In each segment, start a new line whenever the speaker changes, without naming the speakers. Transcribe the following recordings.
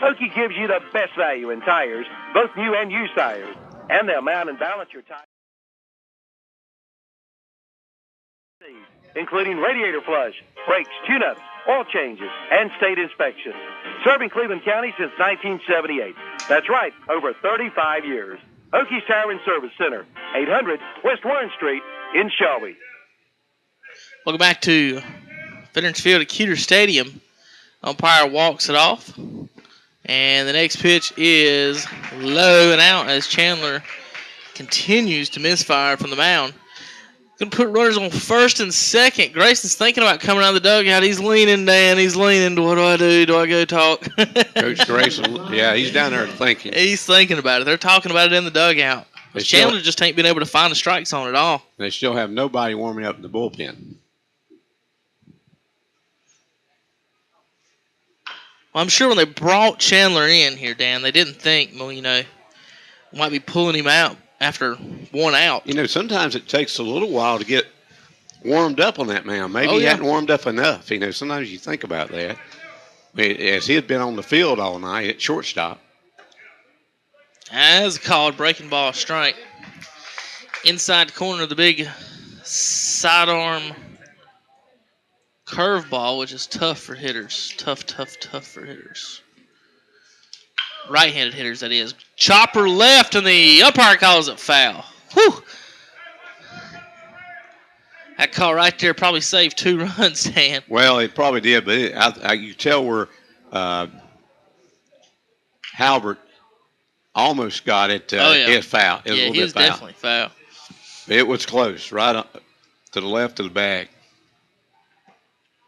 Okie gives you the best value in tires, both new and used tires. And they'll mount and balance your tires, including radiator flush, brakes, tune-ups, oil changes, and state inspection. Serving Cleveland County since 1978. That's right, over 35 years. Okie's Tire and Service Center, 800 West Warren Street in Shelby.
Welcome back to Veterans Field at Cuter Stadium. Umpire walks it off. And the next pitch is low and out as Chandler continues to misfire from the mound. Going to put runners on first and second. Grayson's thinking about coming out of the dugout. He's leaning, Dan. He's leaning. What do I do? Do I go talk?
Coach Grayson, yeah, he's down there thinking.
He's thinking about it. They're talking about it in the dugout. Chandler just ain't been able to find the strike zone at all.
They still have nobody warming up in the bullpen.
Well, I'm sure when they brought Chandler in here, Dan, they didn't think, well, might be pulling him out after one out.
Sometimes it takes a little while to get warmed up on that mound. Maybe he hadn't warmed up enough. Sometimes you think about that. As he had been on the field all night at shortstop.
As called, breaking ball strike. Inside corner of the big sidearm curveball, which is tough for hitters. Tough for hitters. Right-handed hitters, that is. Chopper left, and the umpire calls it foul. Whew. That call right there probably saved 2 runs, Dan.
Well, it probably did, but you tell where Halbert almost got it. It's foul. It was a little bit
was
foul.
Definitely foul.
It was close, right up to the left of the bag.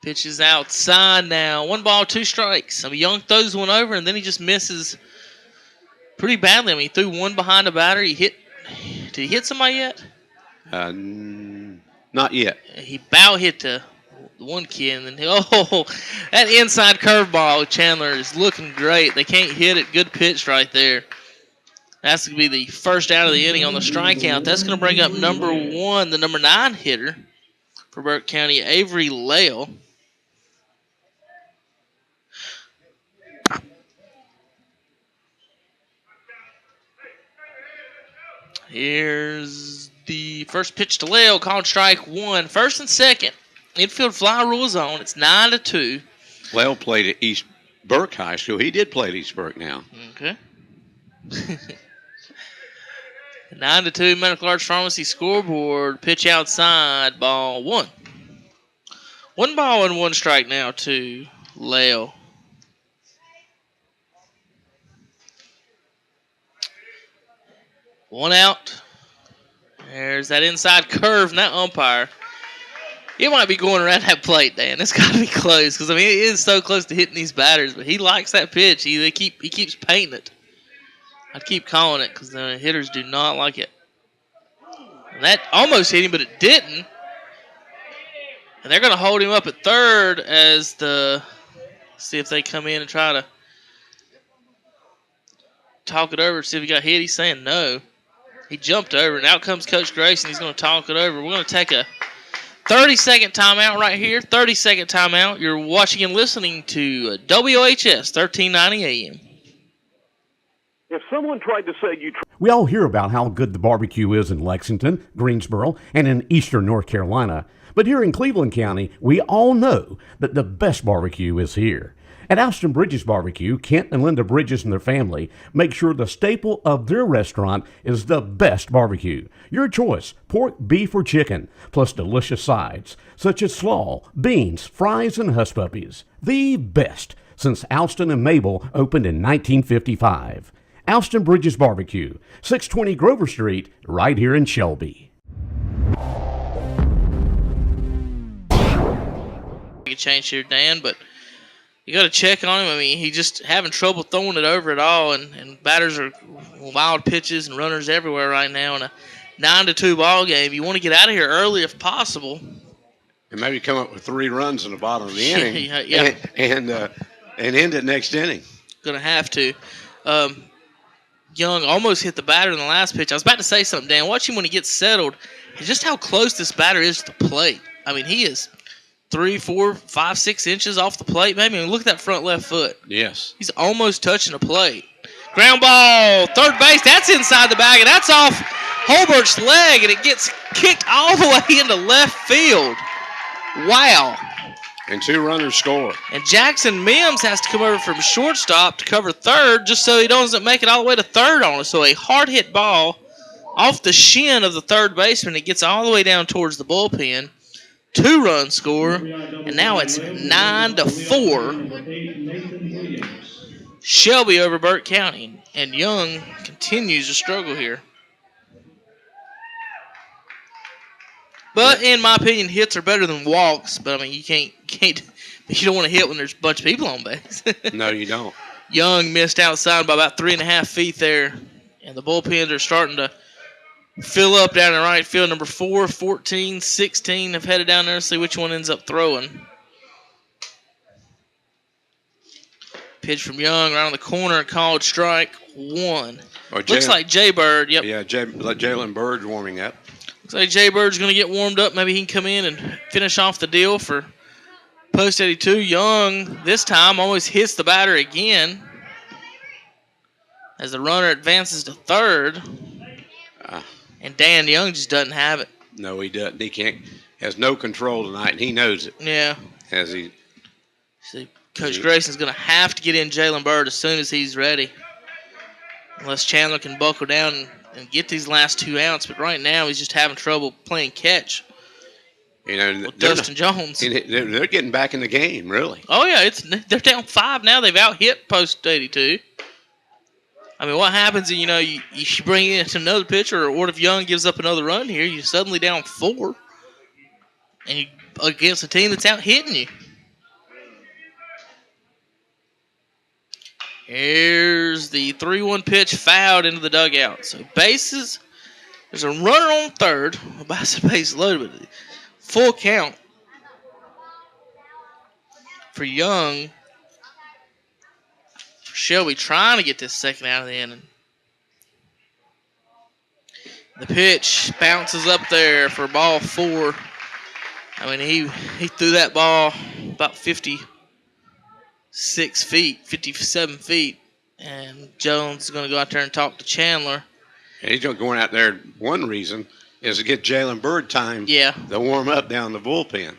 Pitch is outside now. 1 ball, 2 strikes. Young throws one over, and then he just misses pretty badly. He threw one behind the batter. Did he hit somebody yet?
Not yet.
He bow hit the one kid, and then that inside curveball, Chandler is looking great. They can't hit it. Good pitch right there. That's going to be the first out of the inning on the strikeout. That's going to bring up number 1, the number 9 hitter for Burke County, Avery Lale. Here's the first pitch to Lale, called strike 1. First and second. Infield fly rule is on. It's 9-2.
Lale played at East Burke High School. He did play at East Burke now.
Okay. 9-2 Medical Arts Pharmacy scoreboard. Pitch outside, ball 1. 1 ball and 1 strike now to Lale. One out. There's that inside curve, and that umpire. He might be going around that plate, Dan. It's got to be close because it is so close to hitting these batters. But he likes that pitch. He keeps painting it. I'd keep calling it because the hitters do not like it. And that almost hit him, but it didn't. And they're going to hold him up at third as see if they come in and try to talk it over, see if he got hit. He's saying no. He jumped over, and out comes Coach Grayson. He's going to talk it over. We're going to take a 30-second timeout right here. 30-second timeout. You're watching and listening to WHS 1390 AM.
If someone tried to say you...
We all hear about how good the barbecue is in Lexington, Greensboro, and in eastern North Carolina. But here in Cleveland County, we all know that the best barbecue is here. At Alston Bridges Barbecue, Kent and Linda Bridges and their family make sure the staple of their restaurant is the best barbecue. Your choice, pork, beef, or chicken, plus delicious sides, such as slaw, beans, fries, and hush puppies. The best since Alston and Mabel opened in 1955. Alston Bridges Barbecue, 620 Grover Street, right here in Shelby.
We could change here, Dan, but you got to check on him. He's just having trouble throwing it over at all, and batters are wild pitches and runners everywhere right now in a 9-2 ball game. You want to get out of here early if possible.
And maybe come up with 3 runs in the bottom of the inning.
Yeah.
And end it next inning.
Going to have to. Young almost hit the batter in the last pitch. I was about to say something, Dan. Watch him when he gets settled. Just how close this batter is to the plate. He is 3, 4, 5, 6 inches off the plate, maybe. I mean, look at that front left foot.
Yes.
He's almost touching the plate. Ground ball, third base. That's inside the bag, and that's off Holbert's leg, and it gets kicked all the way into left field. Wow.
And 2 runners score.
And Jackson Mims has to come over from shortstop to cover third just so he doesn't make it all the way to third on us. So a hard hit ball off the shin of the third baseman. It gets all the way down towards the bullpen. 2-run score, and now it's 9-4. Shelby over Burke County, and Young continues to struggle here. But in my opinion, hits are better than walks. But I mean, you don't want to hit when there's a bunch of people on base.
No, you don't.
Young missed outside by about 3.5 feet there, and the bullpens are starting to fill up down in right field. Number 4, 14, 16 have headed down there to see which one ends up throwing. Pitch from Young around the corner, called strike 1. Looks like Jay Bird. Yep.
Yeah, Jalen Bird's warming up.
Looks like Jay Bird's going to get warmed up. Maybe he can come in and finish off the deal for post 82. Young, this time, always hits the batter again as the runner advances to third. And Dan Young just doesn't have it.
No, he doesn't. Has no control tonight, and he knows it.
Yeah.
See,
Coach Grayson's going to have to get in Jalen Bird as soon as he's ready. Unless Chandler can buckle down and get these last 2 outs. But right now, he's just having trouble playing catch with Dustin Jones.
They're getting back in the game, really.
Oh, yeah. They're down 5 now. They've out-hit post 82. I mean, what happens, you bring in another pitcher, or what if Young gives up another run here? You're suddenly down 4, and you against a team that's out hitting you. Here's the 3-1 pitch, fouled into the dugout. So bases, there's a runner on third, a base loaded, but full count for Young. Shelby trying to get this second out of the inning. The pitch bounces up there for ball 4. I mean, he threw that ball about 56 feet, 57 feet. And Jones is going to go out there and talk to Chandler.
And he's going out there, one reason is to get Jalen Bird time
to
warm up down the bullpen.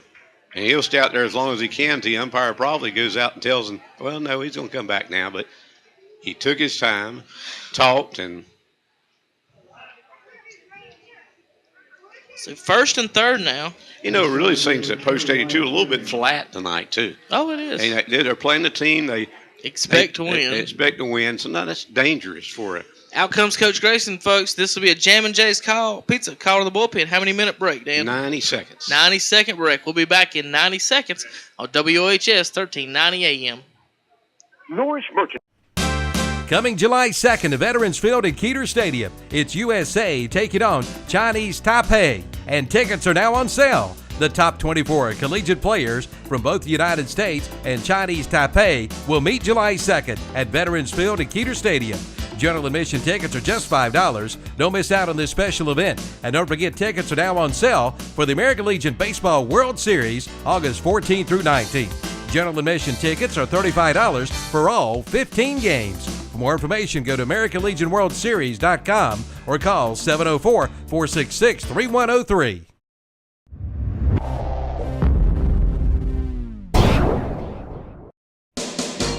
And he'll stay out there as long as he can. The umpire probably goes out and tells him, well, no, he's going to come back now. But he took his time, talked, and...
So first and third now.
It really seems that post 82 a little bit flat tonight, too.
Oh, it is.
They're playing the team. They
expect to win.
They expect to win. So, no, that's dangerous for it.
Out comes Coach Grayson, folks. This will be a Jammin' Jay's pizza call to the bullpen. How many minute break, Dan?
90 seconds.
90-second break. We'll be back in 90 seconds on WOHS 1390 AM.
Norris Merchant.
Coming July 2nd to Veterans Field at Keeter Stadium, it's USA taking on Chinese Taipei, and tickets are now on sale. The top 24 collegiate players from both the United States and Chinese Taipei will meet July 2nd at Veterans Field at Keeter Stadium. General admission tickets are just $5. Don't miss out on this special event. And don't forget, tickets are now on sale for the American Legion Baseball World Series, August 14 through 19. General admission tickets are $35 for all 15 games. For more information, go to AmericanLegionWorldSeries.com or call 704-466-3103.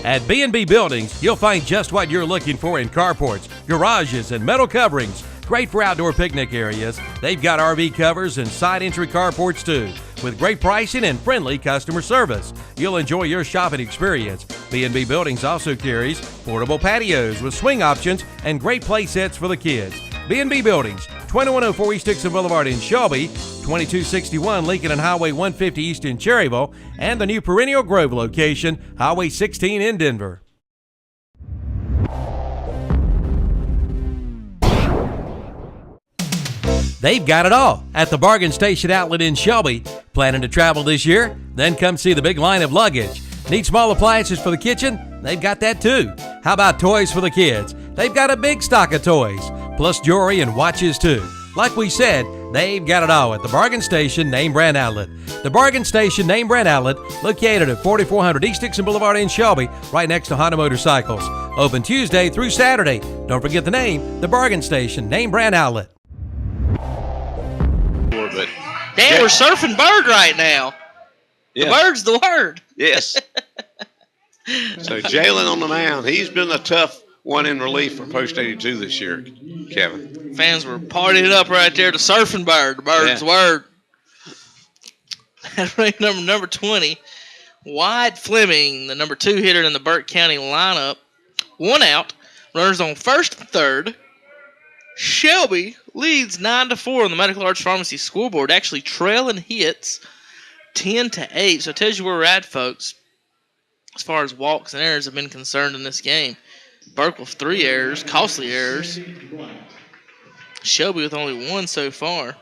At B&B Buildings, you'll find just what you're looking for in carports, garages, and metal coverings. Great for outdoor picnic areas. They've got RV covers and side entry carports too, with great pricing and friendly customer service. You'll enjoy your shopping experience. B&B Buildings also carries portable patios with swing options and great play sets for the kids. B&B Buildings, 2104 East Dixon Boulevard in Shelby, 2261 Lincoln and Highway 150 East in Cherryville, and the new Perennial Grove location, Highway 16 in Denver. They've got it all at the Bargain Station Outlet in Shelby. Planning to travel this year? Then come see the big line of luggage. Need small appliances for the kitchen? They've got that too. How about toys for the kids? They've got a big stock of toys, plus jewelry and watches too. Like we said, They've got it all at the Bargain Station Name Brand Outlet. The Bargain Station Name Brand Outlet, located at 4400 East Dixon Boulevard in Shelby, right next to Honda Motorcycles. Open Tuesday through Saturday. Don't forget the name, the Bargain Station Name Brand Outlet.
Dan, we're surfing Bird right now. Yeah. The Bird's the word.
Yes. So Jalen on the mound. He's been a tough one in relief for Post 82 this year, Kevin.
Fans were partying up right there. The surfing Bird. The Bird's word. number 20, Wyatt Fleming, the number 2 hitter in the Burke County lineup. 1 out. Runners on first and third. Shelby leads 9-4 on the Medical Arts Pharmacy scoreboard, actually trailing hits 10-8. So it tells you where we're at, folks, as far as walks and errors have been concerned in this game. Burke with 3 errors, costly errors. Shelby with only 1 so far.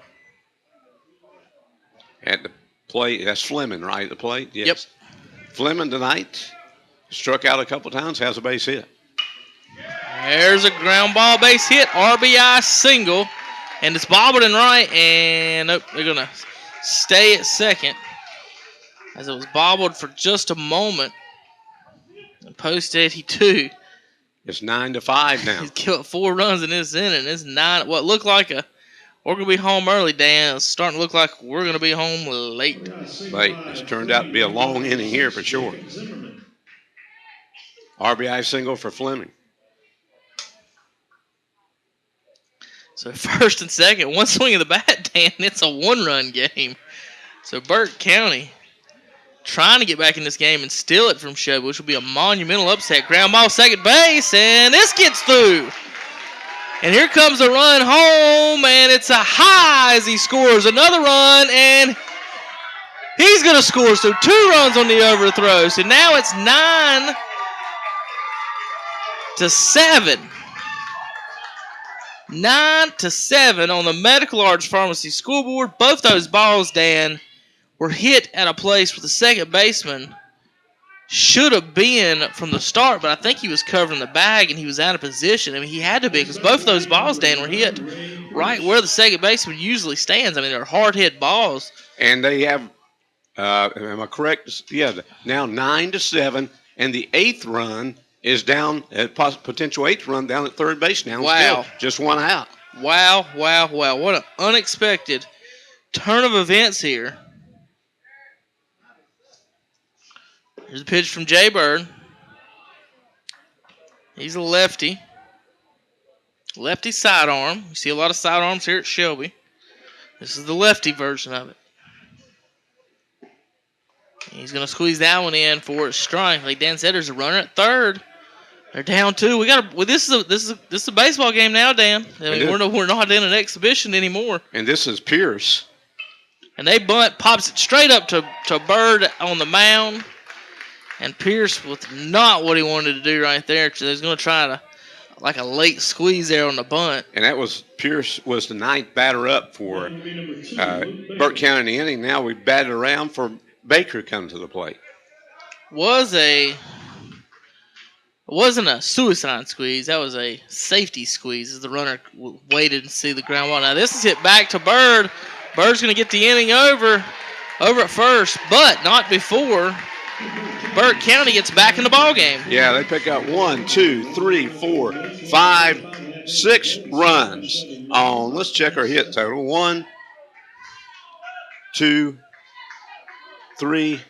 At the plate, that's Fleming, right? At the plate? Yes.
Yep.
Fleming tonight struck out a couple times, has a base hit.
There's a ground ball base hit, RBI single, and it's bobbled in right, and nope, they're going to stay at second as it was bobbled for just a moment. And Post 82.
It's 9-5 now.
He's killed 4 runs in this inning. It's 9. What looked like we're going to be home early, Dan. It's starting to look like we're going to be home late.
Late. It's turned out to be a long inning here for sure. RBI single for Fleming.
So first and second, 1 swing of the bat, Dan. It's a 1-run game. So Burke County trying to get back in this game and steal it from Shelby, which will be a monumental upset. Ground ball, second base, and this gets through. And here comes a run home, and it's a high as he scores another run, and he's going to score. So 2 runs on the overthrow. So now it's 9-7. 9-7 on the Medical Arts Pharmacy scoreboard. Both those balls, Dan, were hit at a place where the second baseman should have been from the start, but I think he was covering the bag and he was out of position. I mean, he had to be because both of those balls, Dan, were hit right where the second baseman usually stands. I mean, they're hard-hit balls.
And they have, am I correct? Yeah, now 9-7, and the 8th run is down, potential 8th run down at third base now.
Wow.
Still just 1 out.
Wow. What an unexpected turn of events here. Here's a pitch from Jay Bird. He's a lefty. Lefty sidearm. You see a lot of sidearms here at Shelby. This is the lefty version of it. He's going to squeeze that one in for a strike. Like Dan said, there's a runner at third. They're down 2. This is a baseball game now, Dan. I mean, we're not in an exhibition anymore.
And this is Pierce.
And they bunt, pops it straight up to Bird on the mound. And Pierce with not what he wanted to do right there. So he's going to try to, like a late squeeze there on the bunt.
And that was, Pierce was the 9th batter up for Burke County in the inning. Now we batted around for Baker coming to the plate. Wasn't a suicide squeeze. That was a safety squeeze as the runner waited to see the ground ball. Now this is hit back to Bird. Bird's going to get the inning over at first, but not before Burke County gets back in the ball game. Yeah, they pick up 1, 2, 3, 4, 5, 6 runs on. Let's check our hit total. 1, 2, 3,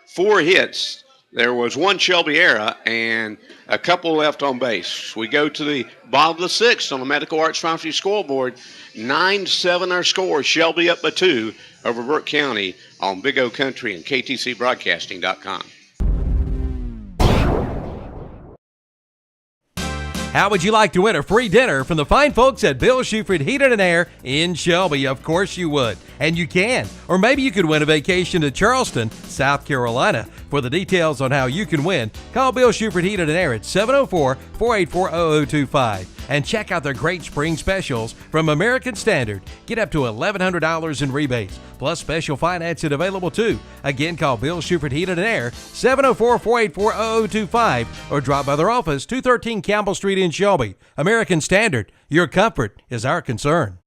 4 hits. There was 1 Shelby error and a couple left on base. We go to the bottom of the 6th on the Medical Arts Pharmacy scoreboard. 9-7 our score. Shelby up by 2 over Burke County on Big O Country and KTCBroadcasting.com.
How would you like to win a free dinner from the fine folks at Bill Shuford Heating and Air in Shelby? Of course you would. And you can. Or maybe you could win a vacation to Charleston, South Carolina. For the details on how you can win, call Bill Shuford Heating and Air at 704-484-0025. And check out their great spring specials from American Standard. Get up to $1,100 in rebates, plus special financing available too. Again, call Bill Shuford Heating and Air, 704-484-0025, or drop by their office, 213 Campbell Street in Shelby. American Standard, your comfort is our concern.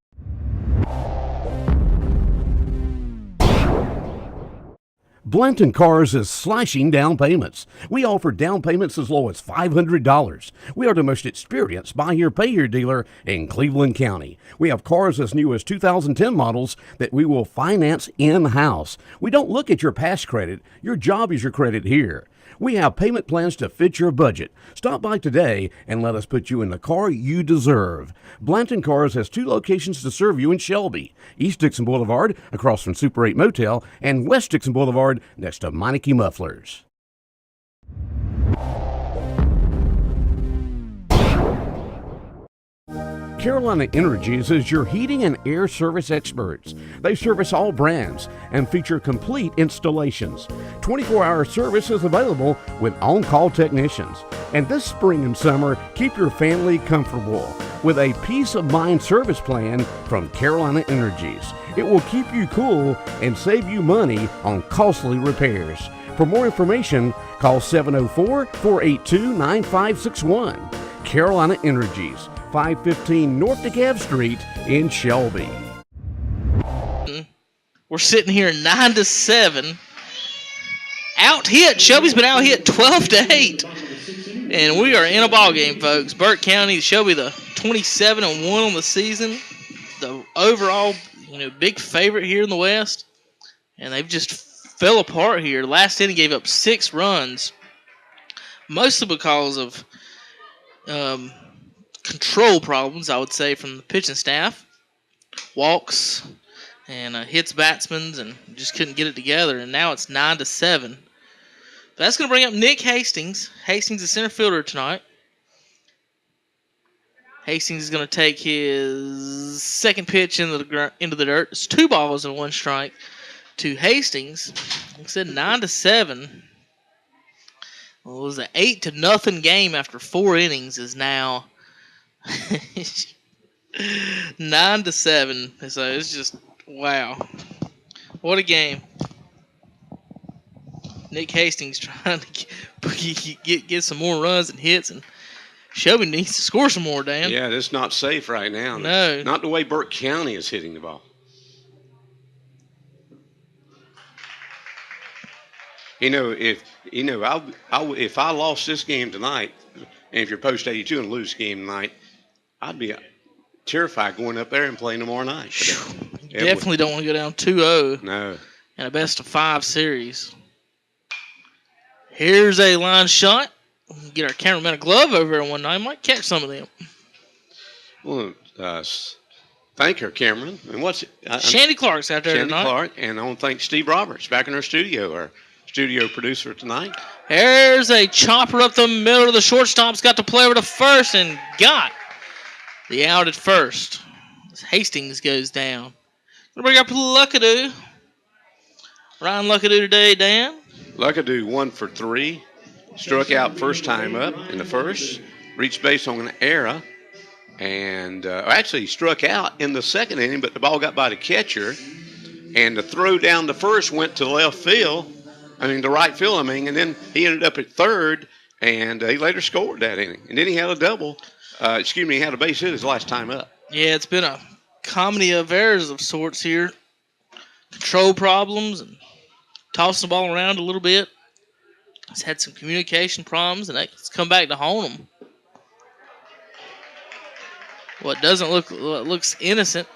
Blanton Cars is slashing down payments. We offer down payments as low as $500. We are the most experienced buy here, pay here dealer in Cleveland County. We have cars as new as 2010 models that we will finance in-house. We don't look at your past credit. Your job is your credit here. We have payment plans to fit your budget. Stop by today and let us put you in the car you deserve. Blanton Cars has 2 locations to serve you in Shelby. East Dixon Boulevard, across from Super 8 Motel, and West Dixon Boulevard, next to Meineke Mufflers. Carolina Energies is your heating and air service experts. They service all brands and feature complete installations. 24-hour service is available with on-call technicians. And this spring and summer, keep your family comfortable with a peace of mind service plan from Carolina Energies. It will keep you cool and save you money on costly repairs. For more information, call 704-482-9561. Carolina Energies, 515 North DeKalb Street in Shelby.
We're sitting here 9-7. Out hit. Shelby's been out hit 12-8. And we are in a ball game, folks. Burke County, Shelby, the 27-1 on the season. The overall, big favorite here in the West. And they've just fell apart here. Last inning gave up 6 runs. Mostly because of control problems, I would say, from the pitching staff. Walks and hits batsmen and just couldn't get it together. And now it's 9-7. That's going to bring up Nick Hastings. Hastings is center fielder tonight. Hastings is going to take his second pitch into the dirt. It's 2 balls and 1 strike to Hastings. Like I said, 9-7. Well, it was an 8-0 game after 4 innings. Is now 9-7. So it's just wow, what a game. Nick Hastings trying to get some more runs and hits, and Shelby needs to score some more, Dan.
Yeah, it's not safe right now.
No.
Not the way Burke County is hitting the ball. If I lost this game tonight, and if you're post 82 and lose the game tonight, I'd be terrified going up there and playing tomorrow night.
Definitely don't want to go down 2-0.
No.
In a best-of-5 series. Here's a line shot. Get our cameraman a glove over there one night. Might catch some of them.
Well, thank her, Cameron. And
Shandy Clark's out there
Shandy
tonight.
Clark, and I want to thank Steve Roberts back in our studio, our studio producer tonight.
There's a chopper up the middle of the shortstop's got to play over to first and got the out at first. Hastings goes down. Gonna bring up Luckadoo. Ryan Luckadoo today, Dan.
Luckadoo 1 for 3. Struck out first time up in the first. Reached base on an error. And actually struck out in the second inning, but the ball got by the catcher. And the throw down the first went to left field. The right field, and then he ended up at third, and he later scored that inning. And then he had a double. He had a base hit his last time up.
Yeah, it's been a comedy of errors of sorts here. Control problems and tossing the ball around a little bit. He's had some communication problems, and that's come back to haunt him. What looks innocent,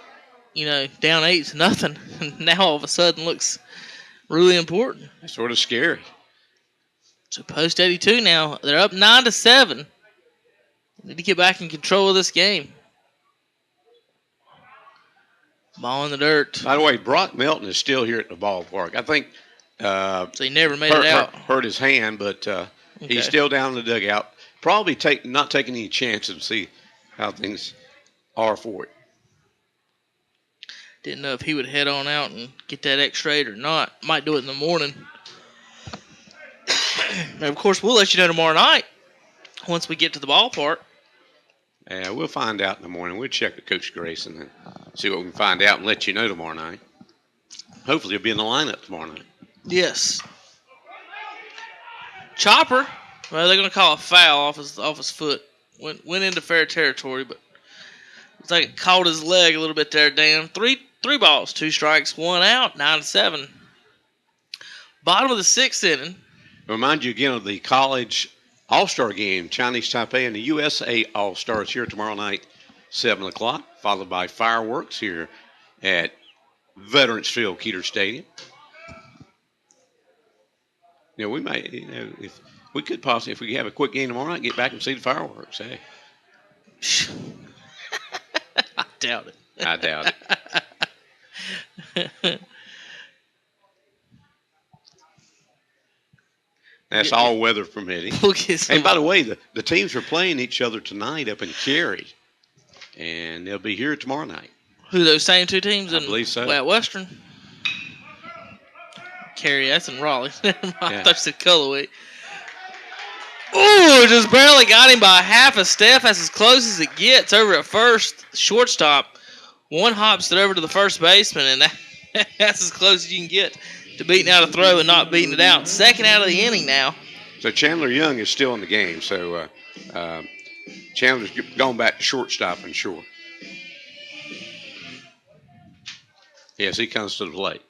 down 8-0, now all of a sudden looks really important.
It's sort of scary.
So post 82 now. They're up 9-7. Need to get back in control of this game. Ball in the dirt.
By the way, Brock Melton is still here at the ballpark. I think
so he never made it out.
Hurt his hand, but he's still down in the dugout. Probably not taking any chances to see how things are for it.
Didn't know if he would head on out and get that X-rayed or not. Might do it in the morning. And of course, we'll let you know tomorrow night once we get to the ballpark.
Yeah, we'll find out in the morning. We'll check with Coach Grayson and see what we can find out and let you know tomorrow night. Hopefully he'll be in the lineup tomorrow night.
Yes. Chopper. Well, they're going to call a foul off his foot. Went into fair territory, but looks like it caught his leg a little bit there, Dan. Three balls, 2 strikes, 1 out, 9-7.
Bottom of the 6th inning.
Remind you again of the college All-Star game, Chinese Taipei and the USA All-Stars here tomorrow night, 7 o'clock, followed by fireworks here at Veterans Field, Keeter Stadium. We might, if we could possibly, if we have a quick game tomorrow night, get back and see the fireworks. Hey,
I doubt it.
I doubt it. That's all weather permitting. And by the way, the teams are playing each other tonight up in Cary, and they'll be here tomorrow night.
Who, those same two teams?
I believe so.
At Western? Cary, that's in Raleigh. I thought you said Cullowhee. Ooh, just barely got him by half a step. That's as close as it gets over at first. Shortstop. One hops it over to the first baseman, and that's as close as you can get to beating out a throw and not beating it out. Second out of the inning now.
So Chandler Young is still in the game. So Chandler's going back to shortstop and short. Yes, he comes to the plate.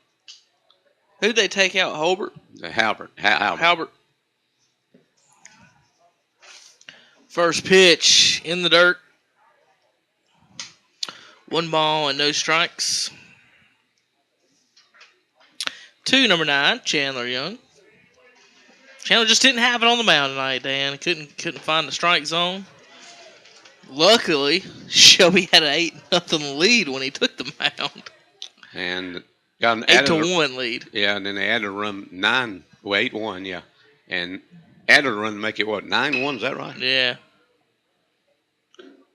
Who'd they take out? Holbert?
Halbert.
First pitch in the dirt. 1 ball and no strikes. To number 9, Chandler Young. Chandler just didn't have it on the mound tonight, Dan. Couldn't find the strike zone. Luckily, Shelby had an 8-0 lead when he took the mound.
And got an
8-1 lead.
Yeah, and then they added a run 8-1, yeah. And added a run to make it, 9-1, is that right?
Yeah.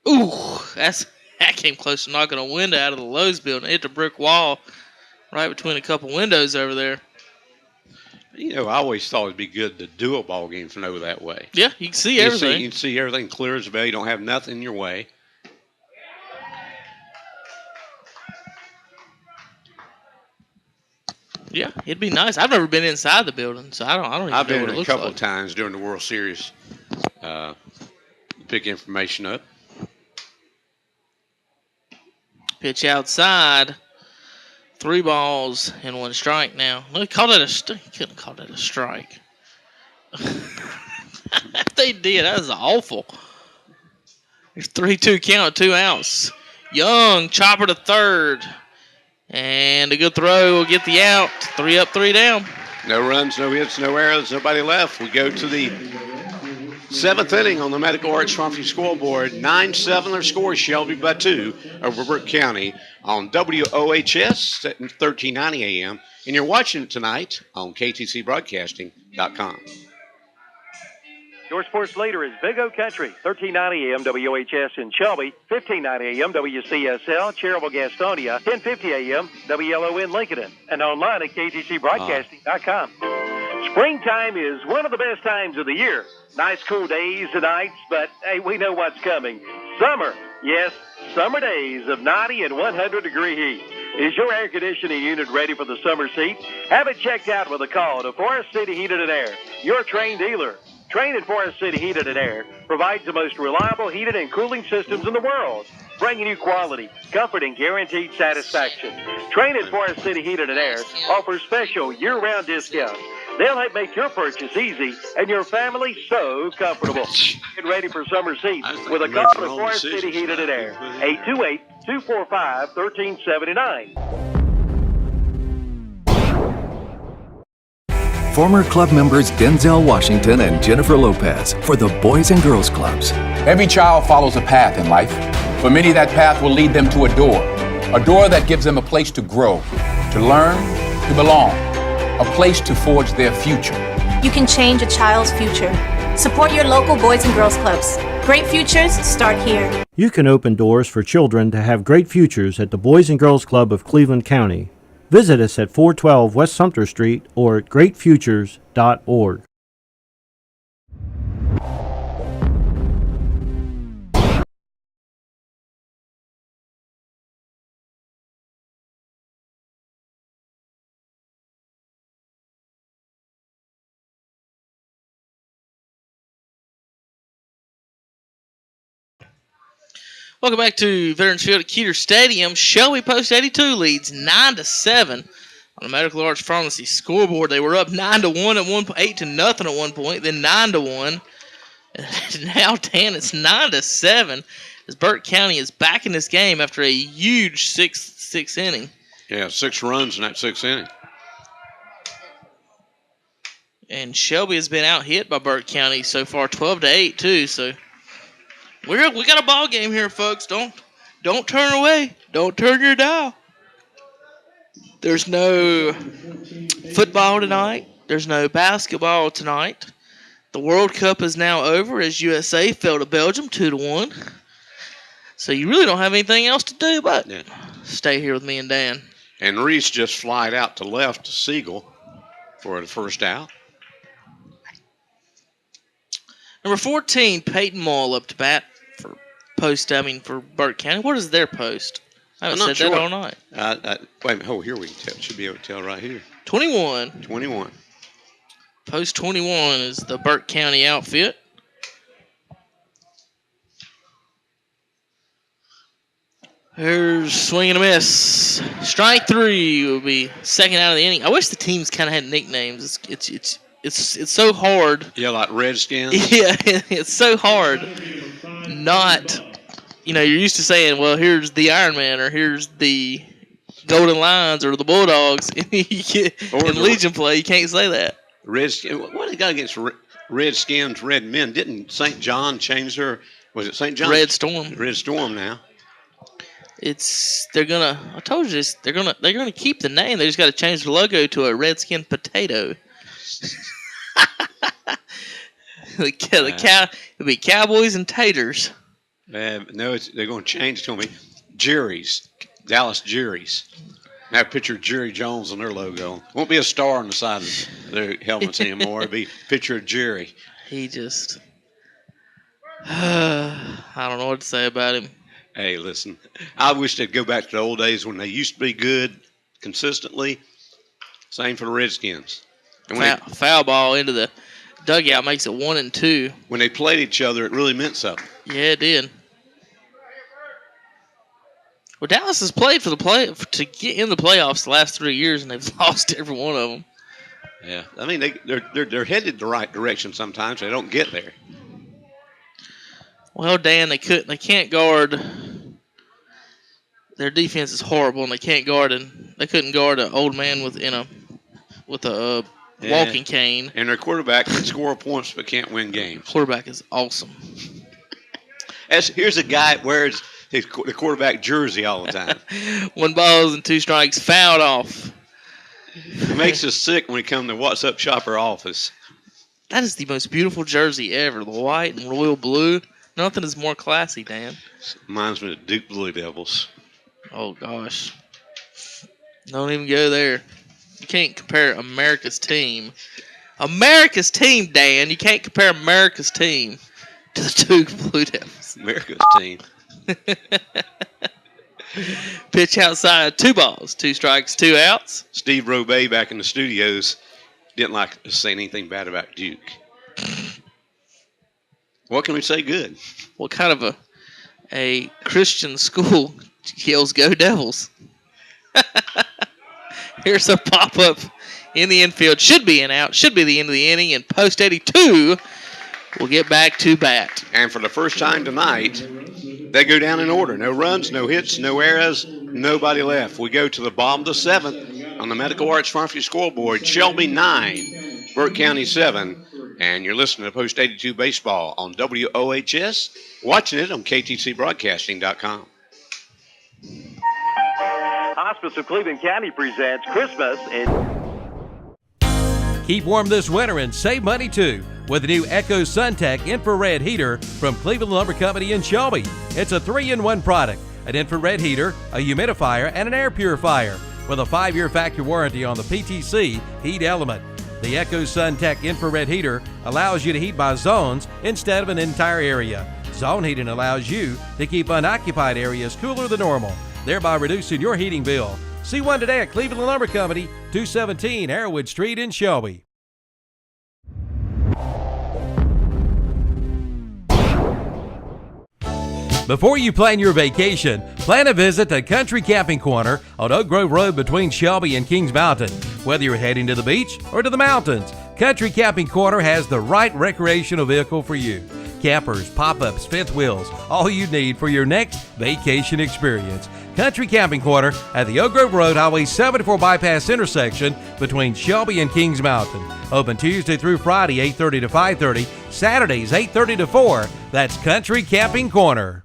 Ooh, that came close to knocking a window out of the Lowe's building. It hit the brick wall right between a couple windows over there.
I always thought it'd be good to do a ball game from over that way.
Yeah, you can see everything.
You can see everything clear as a bell. You don't have nothing in your way.
Yeah, it'd be nice. I've never been inside the building, so I don't even know what it looks like.
I've been a couple of times during the World Series. Pick information up.
Pitch outside. 3 balls and 1 strike now. He called it he couldn't have called it a strike. They did. That was awful. There's 3-2 count, 2 outs. Young, chopper to third. And a good throw will get the out. 3 up, 3 down.
No runs, no hits, no errors, nobody left. We go to the 7th inning on the Medical Arts Pharmacy scoreboard. 9-7 their score, Shelby by 2 over Burke County on WOHS at 1390 AM. And you're watching it tonight on KTCBroadcasting.com.
Your sports leader is Big O Country, 1390 AM WOHS in Shelby, 1590 AM WCSL, Cherryville, Gastonia, 1050 AM WLON Lincoln, and online at KTCBroadcasting.com. Springtime is one of the best times of the year. Nice cool days and nights, but hey, we know what's coming. Summer. Yes, summer days of 90 and 100-degree heat. Is your air conditioning unit ready for the summer seat? Have it checked out with a call to Forest City Heated and Air, your Train dealer. Train at Forest City Heated and Air provides the most reliable heated and cooling systems in the world, bringing you quality, comfort, and guaranteed satisfaction. Train at Forest City Heated and Air offers special year-round discounts. They'll help make your purchase easy and your family so comfortable. Get ready for summer seats with a call to Forest City Heated and Air, 828-245-1379.
Former club members Denzel Washington and Jennifer Lopez for the Boys and Girls Clubs.
Every child follows a path in life. For many, that path will lead them to a door that gives them a place to grow, to learn, to belong, a place to forge their future.
You can change a child's future. Support your local Boys and Girls Clubs. Great futures start here.
You can open doors for children to have great futures at the Boys and Girls Club of Cleveland County. Visit us at 412 West Sumter Street or at greatfutures.org.
Welcome back to Veterans Field at Keeter Stadium. Shelby Post 82 leads 9-7
On the Medical Arts Pharmacy scoreboard, they were up 9-1 at 8-0 at one point, then 9-1. And now, Dan, it's 9-7 as Burke County is back in this game after a huge sixth inning.
Yeah, 6 runs in that 6th inning.
And Shelby has been out hit by Burke County so far, 12-8 too. So we got a ball game here, folks. Don't turn away. Don't turn your dial. There's no football tonight. There's no basketball tonight. The World Cup is now over as USA fell to Belgium 2-1. So you really don't have anything else to do but stay here with me and Dan.
And Reese just flied out to left to Siegel for the first out.
Number 14, Peyton Moyle up to bat for Burke County. What is their post? I haven't said that all night.
Wait a minute. Oh, here we can tell. Should be able to tell right here.
21.
21.
Post 21 is the Burke County outfit. Here's swing and a miss. Strike 3 will be second out of the inning. I wish the teams kind of had nicknames. It's so hard.
Yeah, like Redskins.
Yeah, it's so hard. Not, you're used to saying, well, here's the Iron Man or here's the Golden Lions or the Bulldogs. In Legion play, you can't say that.
Redskins. What they got against Redskins, Red Men? Didn't St. John change their? Was it St. John?
Red Storm.
Red Storm now.
I told you this. They're gonna keep the name. They just got to change the logo to a redskin potato. It'll be Cowboys and Taters.
No, they're going to change it to me. Jerry's, Dallas Jerry's. Now picture Jerry Jones on their logo. Won't be a star on the side of their helmets anymore. It'll be a picture of Jerry.
He just, I don't know what to say about him.
Hey, listen, I wish they'd go back to the old days when they used to be good consistently. Same for the Redskins. And
foul ball into the dugout makes it 1-2.
When they played each other, it really meant something.
Yeah, it did. Well, Dallas has played to get in the playoffs the last 3 years, and they've lost every one of them.
Yeah, I mean they're headed the right direction sometimes. They don't get there.
Well, Dan, they can't guard. Their defense is horrible, and they couldn't guard an old man with a walking cane.
And their quarterback can score points but can't win games.
Quarterback is awesome.
Here's a guy that wears the quarterback jersey all the time.
1 ball and 2 strikes, fouled off.
It makes us sick when we come to What's Up Shopper office.
That is the most beautiful jersey ever. The white and royal blue. Nothing is more classy, Dan.
Reminds me of the Duke Blue Devils.
Oh, gosh. Don't even go there. You can't compare America's team. America's team, Dan. You can't compare America's team to the Duke Blue Devils.
America's team.
Pitch outside, 2 balls, 2 strikes, 2 outs.
Steve Robey back in the studios didn't like to say anything bad about Duke. What can we say good?
What kind of a Christian school yells "Go Devils"? Here's a pop-up in the infield. Should be an out. Should be the end of the inning. And post 82 will get back to bat.
And for the first time tonight, they go down in order. No runs, no hits, no errors, nobody left. We go to the bottom of the 7th on the Medical Arts Pharmacy scoreboard. Shelby 9, Burke County 7. And you're listening to Post 82 Baseball on WOHS, watching it on KTCBroadcasting.com.
Hospice of Cleveland County presents Christmas
Keep warm this winter and save money too with the new Echo SunTech infrared heater from Cleveland Lumber Company in Shelby. It's a 3-in-1 product, an infrared heater, a humidifier, and an air purifier with a 5-year factory warranty on the PTC heat element. The Echo SunTech infrared heater allows you to heat by zones instead of an entire area. Zone heating allows you to keep unoccupied areas cooler than normal, thereby reducing your heating bill. See one today at Cleveland Lumber Company, 217 Arrowwood Street in Shelby. Before you plan your vacation, plan a visit to Country Camping Corner on Oak Grove Road between Shelby and Kings Mountain. Whether you're heading to the beach or to the mountains, Country Camping Corner has the right recreational vehicle for you. Campers, pop-ups, fifth wheels, all you need for your next vacation experience. Country Camping Corner at the Oak Grove Road Highway 74 bypass intersection between Shelby and Kings Mountain. Open Tuesday through Friday, 8:30 to 5:30, Saturdays, 8:30 to 4. That's Country Camping Corner.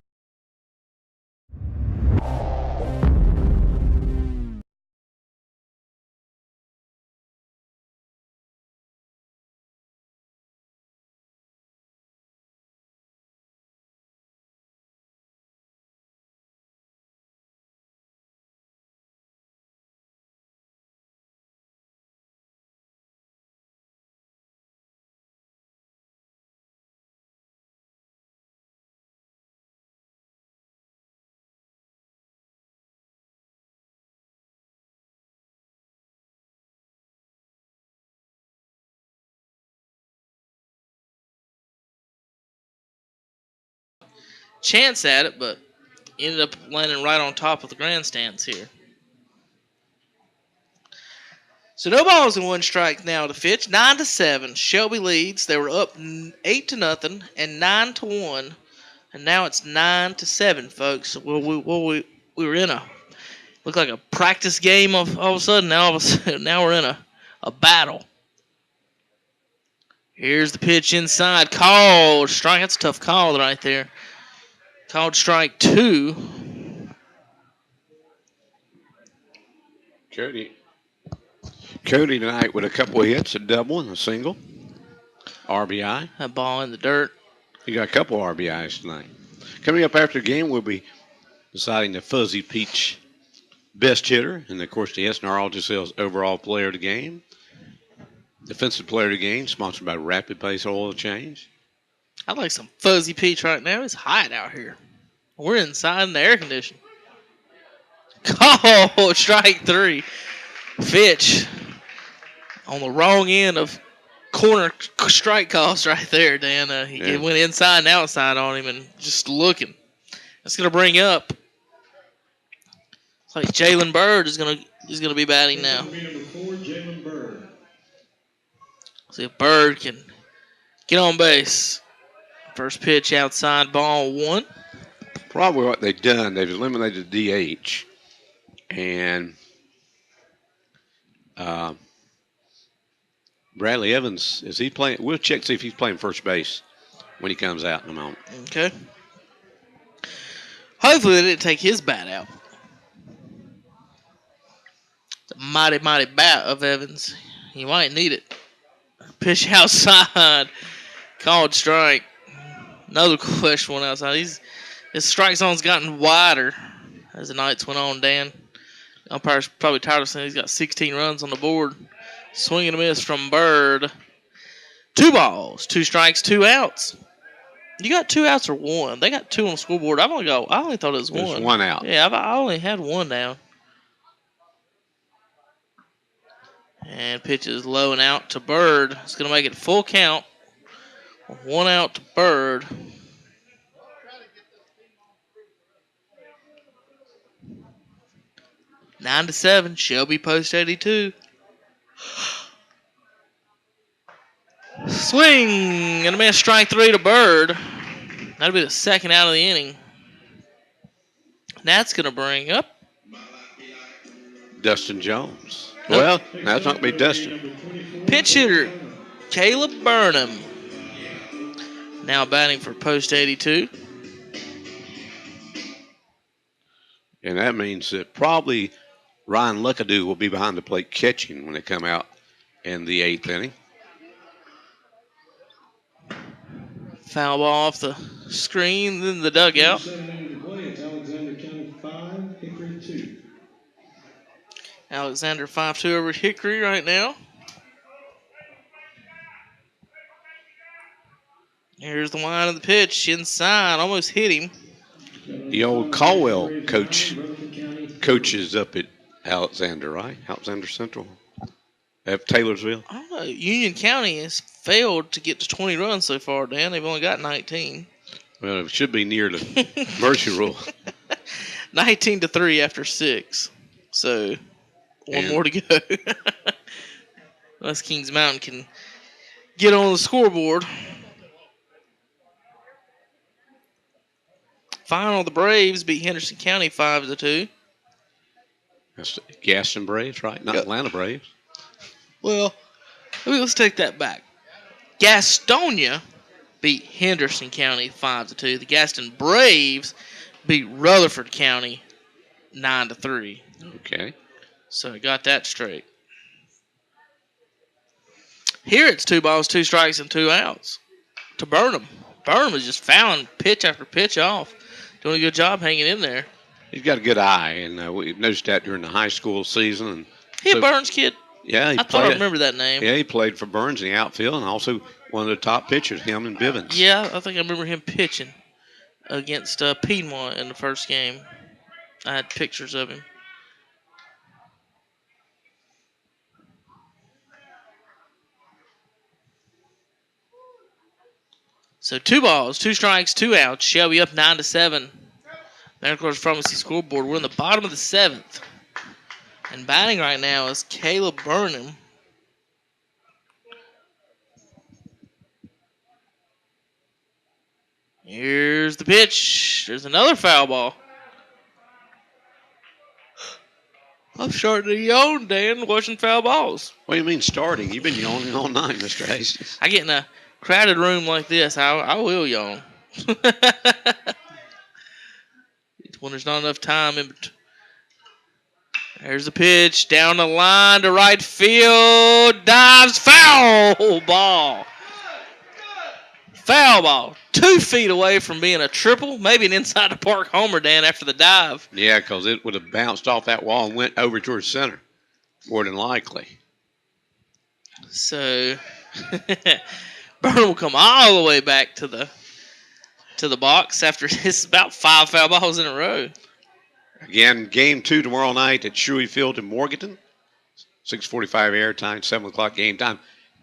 Chance at it, but ended up landing right on top of the grandstands here. So no balls and 1 strike now to Fitch. 9-7. Shelby leads. They were up 8-0 and 9-1, and now it's 9-7, folks. Well, we were in looked like a practice game all of a sudden. Now we're in a battle. Here's the pitch inside. Called strike. That's a tough call right there. Called strike 2.
Cody tonight with a couple of hits, a double and a single. RBI.
That ball in the dirt.
He got a couple of RBIs tonight. Coming up after the game, we'll be deciding the Fuzzy Peach best hitter. And, of course, the SNR Auto Sales overall player of the game. Defensive player of the game, sponsored by Rapid Pace Oil Change.
I'd like some Fuzzy Peach right now. It's hot out here. We're inside in the air conditioning. Call strike 3. Fitch on the wrong end of corner strike calls right there, Dan. He went inside and outside on him and just looking. That's going to bring up. It's like Jalen Bird is going to be batting now. See if Bird can get on base. First pitch outside, ball 1.
Probably what they've done, they've eliminated DH. And Bradley Evans, is he playing? We'll check to see if he's playing first base when he comes out in a moment.
Okay. Hopefully they didn't take his bat out. It's a mighty, mighty bat of Evans. He might need it. Pitch outside. Called strike. Another question one outside. His strike zone's gotten wider as the nights went on, Dan. Umpire's probably tired of saying he's got 16 runs on the board. Swing and a miss from Bird. 2 balls, 2 strikes, 2 outs. You got 2 outs or 1? They got 2 on the scoreboard. I only thought it was 1.
There's 1 out.
Yeah, I only had 1 down. And pitches low and out to Bird. It's going to make it full count. 1 out to Bird. 9-7. Shelby post 82. Swing and a miss, strike 3 to Bird. That'll be the second out of the inning. That's going to bring up
Dustin Jones. Well, now it's not going to be Dustin.
Pitch hitter Caleb Burnham. Now batting for post 82.
And that means that probably Ryan Luckadoo will be behind the plate catching when they come out in the 8th inning.
Foul ball off the screen, then the dugout. Alexander 5-2 over Hickory right now. Here's the line of the pitch inside, almost hit him.
The old Caldwell coaches up at Alexander, right? Alexander Central at Taylorsville.
I don't know. Union County has failed to get to 20 runs so far, Dan. They've only got 19.
Well, it should be near the mercy rule.
19-3 after 6. So one more to go. Unless Kings Mountain can get on the scoreboard. Final, the Braves beat Henderson County 5-2.
That's the Gaston Braves, right? Not Atlanta Braves.
Well, let's take that back. Gastonia beat Henderson County 5-2. The Gaston Braves beat Rutherford County 9-3.
Okay.
So I got that straight. Here it's 2 balls, 2 strikes, and 2 outs to Burnham. Burnham is just fouling pitch after pitch off. Doing a good job hanging in there.
He's got a good eye, and we noticed that during the high school season. And
He a Burns kid?
Yeah.
I thought I remember that name.
Yeah, he played for Burns in the outfield and also one of the top pitchers, him and Bivens.
Yeah, I think I remember him pitching against Piedmont in the first game. I had pictures of him. So 2 balls, 2 strikes, 2 outs. Shelby up 9-7. Medical Pharmacy scoreboard. We're in the bottom of the 7th. And batting right now is Caleb Burnham. Here's the pitch. There's another foul ball. I'm starting to yawn, Dan, watching foul balls.
What do you mean starting? You've been yawning all night, Mr. Hastings.
I get in a crowded room like this, I will yawn. When there's not enough time in between. There's the pitch down the line to right field. Dives, foul ball. Foul ball. 2 feet away from being a triple, maybe an inside the park homer, Dan, after the dive.
Yeah, because it would have bounced off that wall and went over towards center, more than likely.
So Burnham will come all the way back to the box after it's about 5 foul balls in a row.
Again, game 2 tomorrow night at Shelby Field in Morganton. 6:45 airtime, 7 o'clock game time.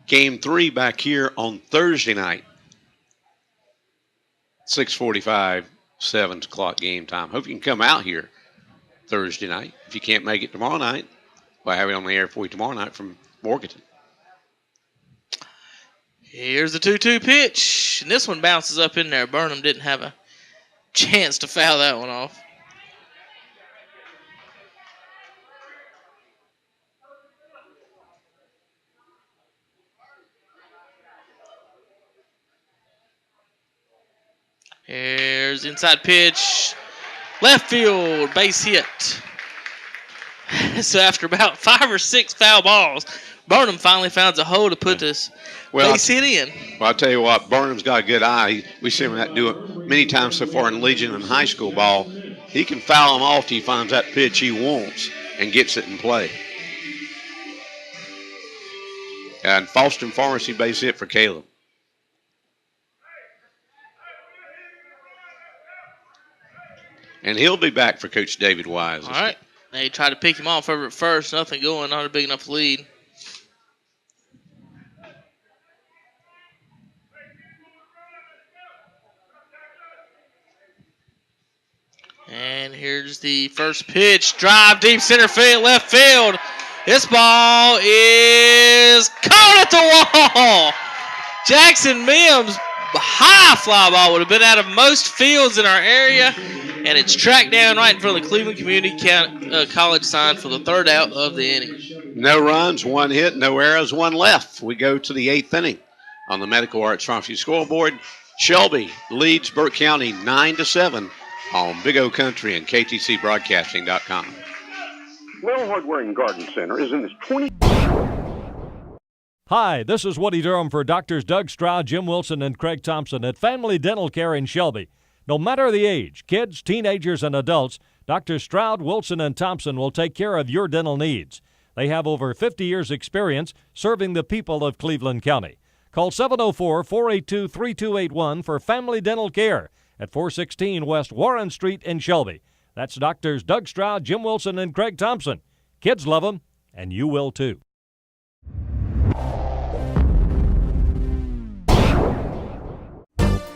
Game 3 back here on Thursday night. 6:45, 7 o'clock game time. Hope you can come out here Thursday night. If you can't make it tomorrow night, we'll have it on the air for you tomorrow night from Morganton.
Here's the 2-2 pitch. And this one bounces up in there. Burnham didn't have a chance to foul that one off. Here's the inside pitch. Left field, base hit. So after about 5 or 6 foul balls, Burnham finally finds a hole to put this base hit in.
Well, I'll tell you what, Burnham's got a good eye. We've seen him do it many times so far in Legion and high school ball. He can foul him off till he finds that pitch he wants and gets it in play. And Falston Pharmacy base hit for Caleb. And he'll be back for Coach David Wise.
All right. They tried to pick him off over at first. Nothing going. Not a big enough lead. And here's the first pitch. Drive deep center field, left field. This ball is caught at the wall. Jackson Mims, high fly ball, would have been out of most fields in our area. And it's tracked down right in front of the Cleveland Community College sign for the 3rd out of the inning.
No runs, 1 hit, no errors, 1 left. We go to the 8th inning on the Medical Arts Pharmacy scoreboard. Shelby leads Burke County 9-7 on Big O Country and KTCBroadcasting.com.
Well Hardware and Garden Center is in this 20.
Hi, this is Woody Durham for Doctors Doug Stroud, Jim Wilson, and Craig Thompson at Family Dental Care in Shelby. No matter the age, kids, teenagers, and adults, Dr. Stroud, Wilson, and Thompson will take care of your dental needs. They have over 50 years' experience serving the people of Cleveland County. Call 704-482-3281 for Family Dental Care at 416 West Warren Street in Shelby. That's Doctors Doug Stroud, Jim Wilson, and Craig Thompson. Kids love them, and you will too.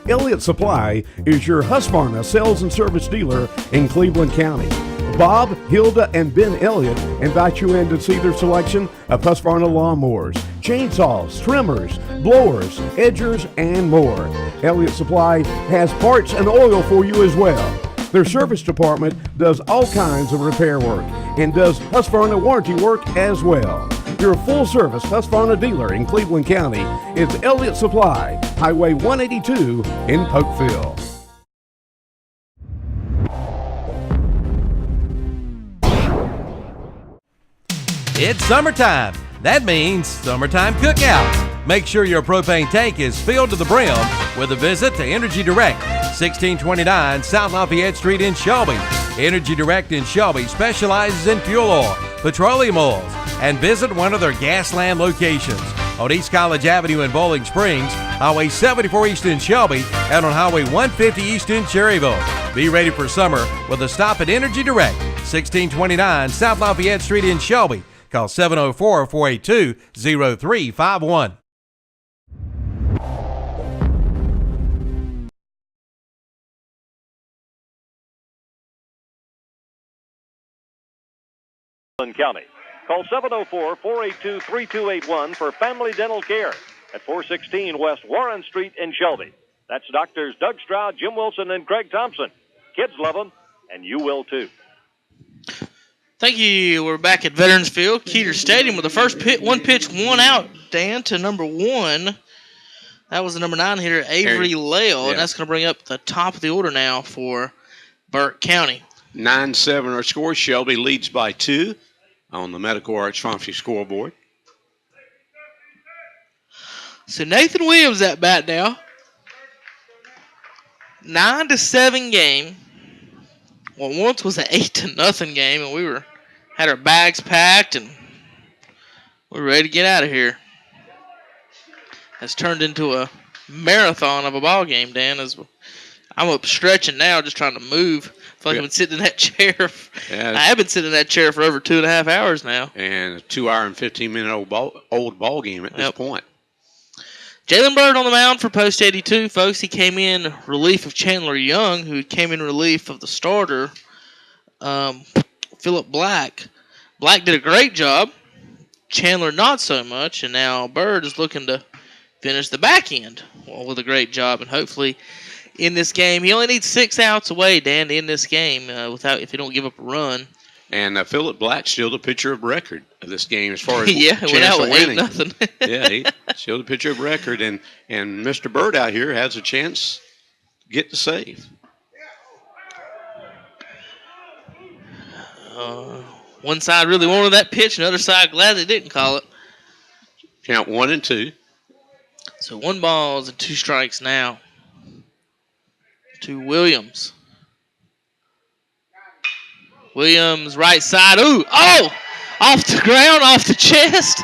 Elliot Supply is your Husqvarna sales and service dealer in Cleveland County. Bob, Hilda, and Ben Elliott invite you in to see their selection of Husqvarna lawnmowers, chainsaws, trimmers, blowers, edgers, and more. Elliot Supply has parts and oil for you as well. Their service department does all kinds of repair work and does Husqvarna warranty work as well. Your full-service Husqvarna dealer in Cleveland County is Elliot Supply, Highway 182 in Polkville.
It's summertime. That means summertime cookouts. Make sure your propane tank is filled to the brim with a visit to Energy Direct, 1629 South Lafayette Street in Shelby. Energy Direct in Shelby specializes in fuel oil, petroleum oils, and visit one of their Gasland locations on East College Avenue in Bowling Springs, Highway 74 East in Shelby, and on Highway 150 East in Cherryville. Be ready for summer with a stop at Energy Direct, 1629 South Lafayette Street in Shelby. Call 704-482-0351.
County. Call 704-482-3281 for family dental care at 416 West Warren Street in Shelby. That's Doctors Doug Stroud, Jim Wilson, and Craig Thompson. Kids love them, and you will too.
Thank you. We're back at Veterans Field, Keeter Stadium, with the first one pitch, one out, Dan, to number 1. That was the number 9 hitter, Avery Lale, and that's going to bring up the top of the order now for Burke County.
9-7 our score. Shelby leads by 2 on the Medical Arts Pharmacy scoreboard.
So Nathan Williams at bat now. 9-7 game. Well, once was an 8-0 game, and we had our bags packed and we're ready to get out of here. Has turned into a marathon of a ball game, Dan. I'm up stretching now, just trying to move. I feel like I've been sitting in that chair. I have been sitting in that chair for over 2.5 hours now.
And a 2-hour and 15-minute old ball game at this point.
Jalen Bird on the mound for post 82, folks. He came in relief of Chandler Young, who came in relief of the starter, Philip Black. Black did a great job. Chandler not so much, and now Bird is looking to finish the back end with a great job, and hopefully in this game, he only needs 6 outs away, Dan, to end this game if he don't give up a run.
And Philip Black still the pitcher of record of this game as far as
chance of winning.
8-0. Yeah, he still the pitcher of record, and Mr. Bird out here has a chance to get the save.
One side really wanted that pitch, and the other side glad they didn't call it.
Count 1-2.
So 1 balls and 2 strikes now to Williams. Williams, right side. Ooh, off the ground, off the chest.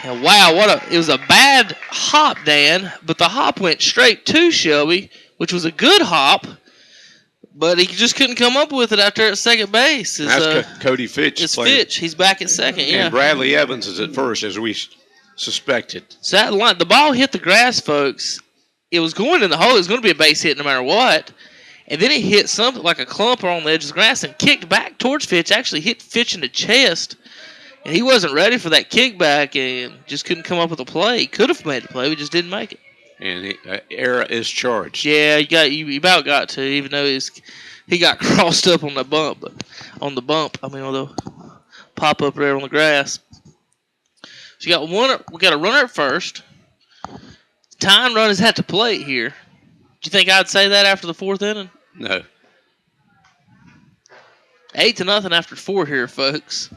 And wow, it was a bad hop, Dan, but the hop went straight to Shelby, which was a good hop, but he just couldn't come up with it out there at second base.
That's Cody Fitch.
It's Fitch. He's back at second, yeah.
And Bradley Evans is at first, as we suspected.
So that line, the ball hit the grass, folks. It was going in the hole. It was going to be a base hit no matter what. And then it hit something like a clumper on the edge of the grass and kicked back towards Fitch. Actually hit Fitch in the chest. And he wasn't ready for that kickback and just couldn't come up with a play. He could have made a play, but just didn't make it.
And error is charged.
Yeah, you about got to, even though he got crossed up on the bump. On the pop up there on the grass. So we got a runner at first. Tying run is at the plate here. Do you think I'd say that after the 4th inning?
No.
8-0 after 4 here, folks.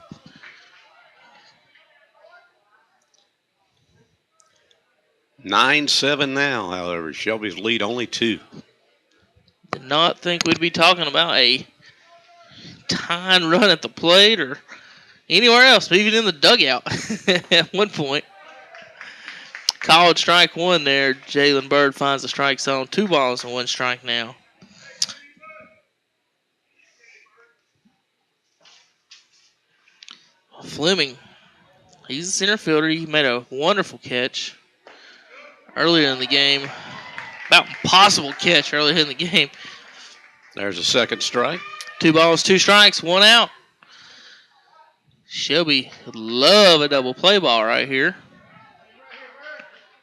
(9-7) now, however. Shelby's lead only 2.
Did not think we'd be talking about a tying run at the plate or anywhere else, even in the dugout at one point. Called strike 1 there. Jalen Bird finds the strike zone. 2 balls and 1 strike now. Fleming, he's a center fielder. He made a wonderful catch earlier in the game
about impossible catch earlier in the game.
There's a second strike.
2 balls, 2 strikes, 1 out. Shelby would love a double play ball right here.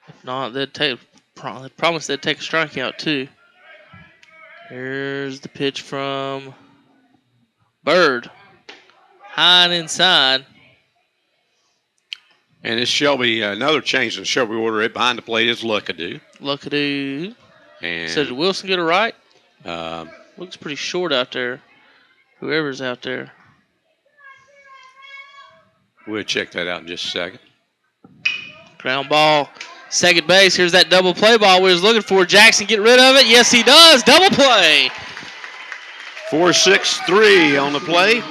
If not, they'd promise they'd take a strikeout too. Here's the pitch from Bird. High and inside.
And it's Shelby, another change in Shelby order. Right behind the plate is Luckadoo.
Luckadoo.
And
So did Wilson get it right? Looks pretty short out there. Whoever's out there.
We'll check that out in just a second.
Ground ball. Second base. Here's that double play ball we was looking for. Jackson get rid of it. Yes, he does. Double play.
4-6-3 on the play.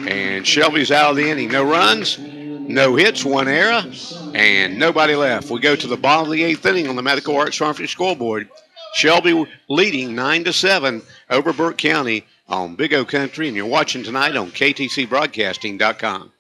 And Shelby's out of the inning. No runs, no hits, 1 error, and nobody left. We go to the bottom of the 8th inning on the Medical Arts Pharmacy scoreboard. Shelby leading 9-7 over Burke County on Big O Country, and you're watching tonight on KTCBroadcasting.com.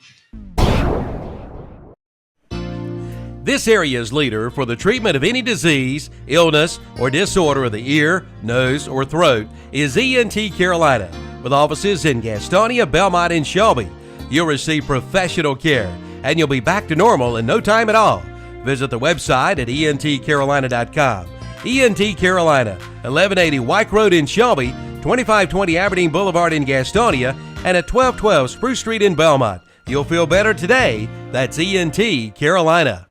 This area's leader for the treatment of any disease, illness, or disorder of the ear, nose, or throat is ENT Carolina. With offices in Gastonia, Belmont, and Shelby, you'll receive professional care, and you'll be back to normal in no time at all. Visit the website at entcarolina.com. ENT Carolina, 1180 Wyke Road in Shelby, 2520 Aberdeen Boulevard in Gastonia, and at 1212 Spruce Street in Belmont. You'll feel better today. That's ENT Carolina.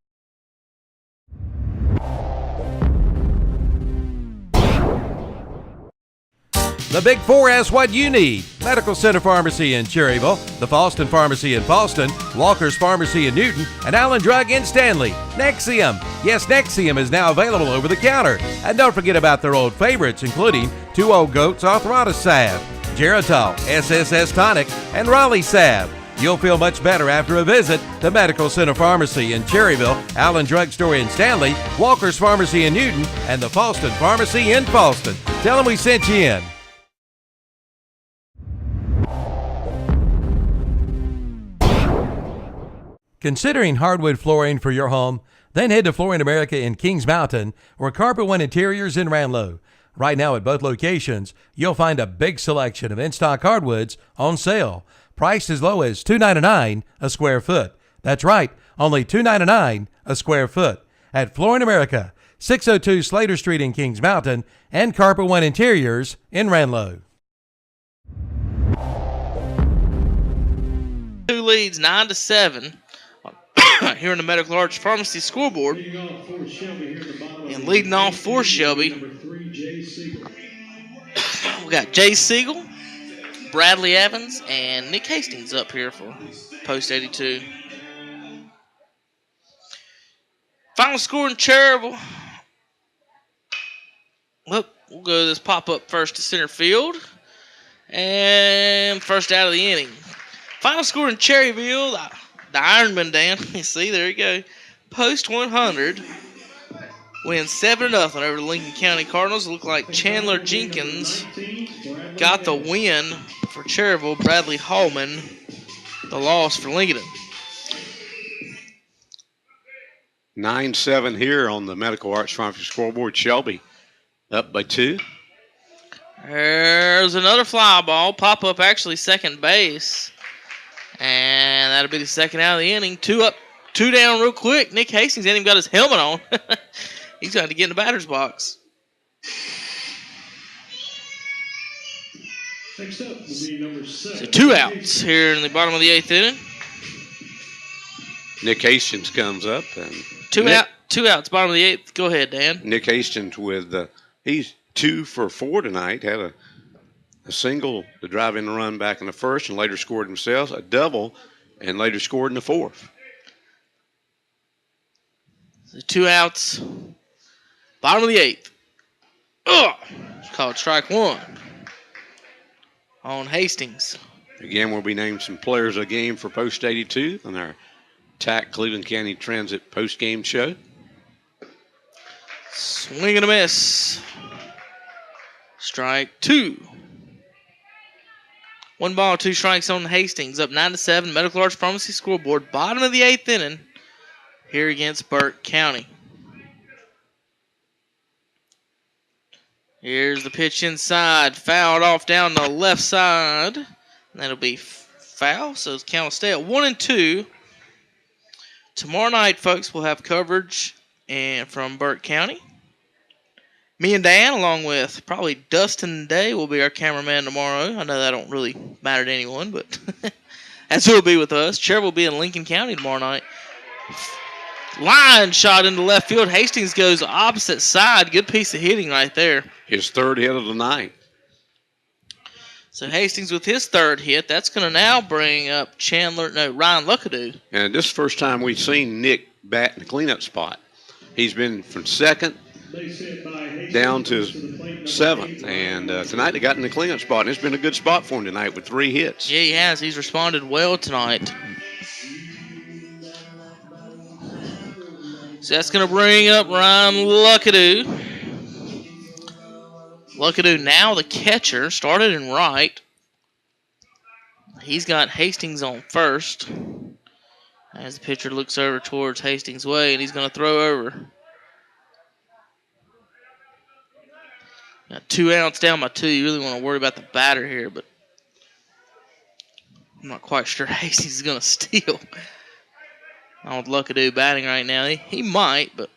The Big Four has what you need. Medical Center Pharmacy in Cherryville, the Falston Pharmacy in Falston, Walker's Pharmacy in Newton, and Allen Drug in Stanley. Nexium. Yes, Nexium is now available over the counter. And don't forget about their old favorites, including 2 Old Goats Arthritis Salve, Geritol, SSS Tonic, and Raleigh Salve. You'll feel much better after a visit to Medical Center Pharmacy in Cherryville, Allen Drug Store in Stanley, Walker's Pharmacy in Newton, and the Falston Pharmacy in Falston. Tell them we sent you in. Considering hardwood flooring for your home? Then head to Flooring America in Kings Mountain or Carpet One Interiors in Ranlow. Right now at both locations, you'll find a big selection of in-stock hardwoods on sale, priced as low as $2.99 a square foot. That's right, only $2.99 a square foot at Flooring America, 602 Slater Street in Kings Mountain, and Carpet One Interiors in Ranlow.
2 leads, 9-7. Here in the Medical Arts Pharmacy scoreboard. And leading off for Shelby, we got Jay Siegel, Bradley Evans, and Nick Hastings up here for Post 82. Final score in Cherryville. Well, we'll go to this pop-up first to center field. And first out of the inning. Final score in Cherryville, the Ironman, Dan. You see, there you go. Post 100 wins 7-0 over the Lincoln County Cardinals. It looked like Chandler Jenkins got the win for Cherryville. Bradley Hallman, the loss for Lincoln.
9-7 here on the Medical Arts Pharmacy scoreboard. Shelby up by 2.
There's another fly ball. Pop up actually second base. And that'll be the second out of the inning. 2 up, 2 down real quick. Nick Hastings hasn't even got his helmet on. He's got to get in the batter's box.
Next up will be number 7.
So 2 outs here in the bottom of the 8th inning.
Nick Hastings comes up. And
2 outs, bottom of the 8th. Go ahead, Dan.
Nick Hastings with, he's 2 for 4 tonight. Had a single to drive in the run back in the first and later scored himself, a double, and later scored in the 4th.
So 2 outs, bottom of the 8th. It's called strike 1 on Hastings.
Again, we'll be naming some players of the game for Post 82 on our TAC Cleveland County Transit post-game show.
Swing and a miss. Strike 2. 1 ball, 2 strikes on Hastings. Up 9-7. Medical Arts Pharmacy scoreboard. Bottom of the 8th inning here against Burke County.
Here's the pitch inside. Fouled off down the left side. That'll be foul, so the count will stay at 1-2. Tomorrow night, folks, we'll have coverage from Burke County. Me and Dan, along with probably Dustin Day, will be our cameraman tomorrow. I know that don't really matter to anyone, but that's who will be with us. Trevor will be in Lincoln County tomorrow night. Line shot into left field. Hastings goes opposite side. Good piece of hitting right there.
His third hit of the night.
So Hastings with his third hit. That's going to now bring up Ryan Luckadoo.
And this is the first time we've seen Nick bat in the cleanup spot. He's been from second down to seventh. And tonight they got in the cleanup spot. And it's been a good spot for him tonight with 3 hits.
Yeah, he has. He's responded well tonight. So that's going to bring up Ryan Luckadoo. Luckadoo now the catcher, started in right. He's got Hastings on first. As the pitcher looks over towards Hastings' way, and he's going to throw over. Got 2 outs down by 2. You really want to worry about the batter here, but I'm not quite sure Hastings is going to steal. Not with Luckadoo batting right now. He might, but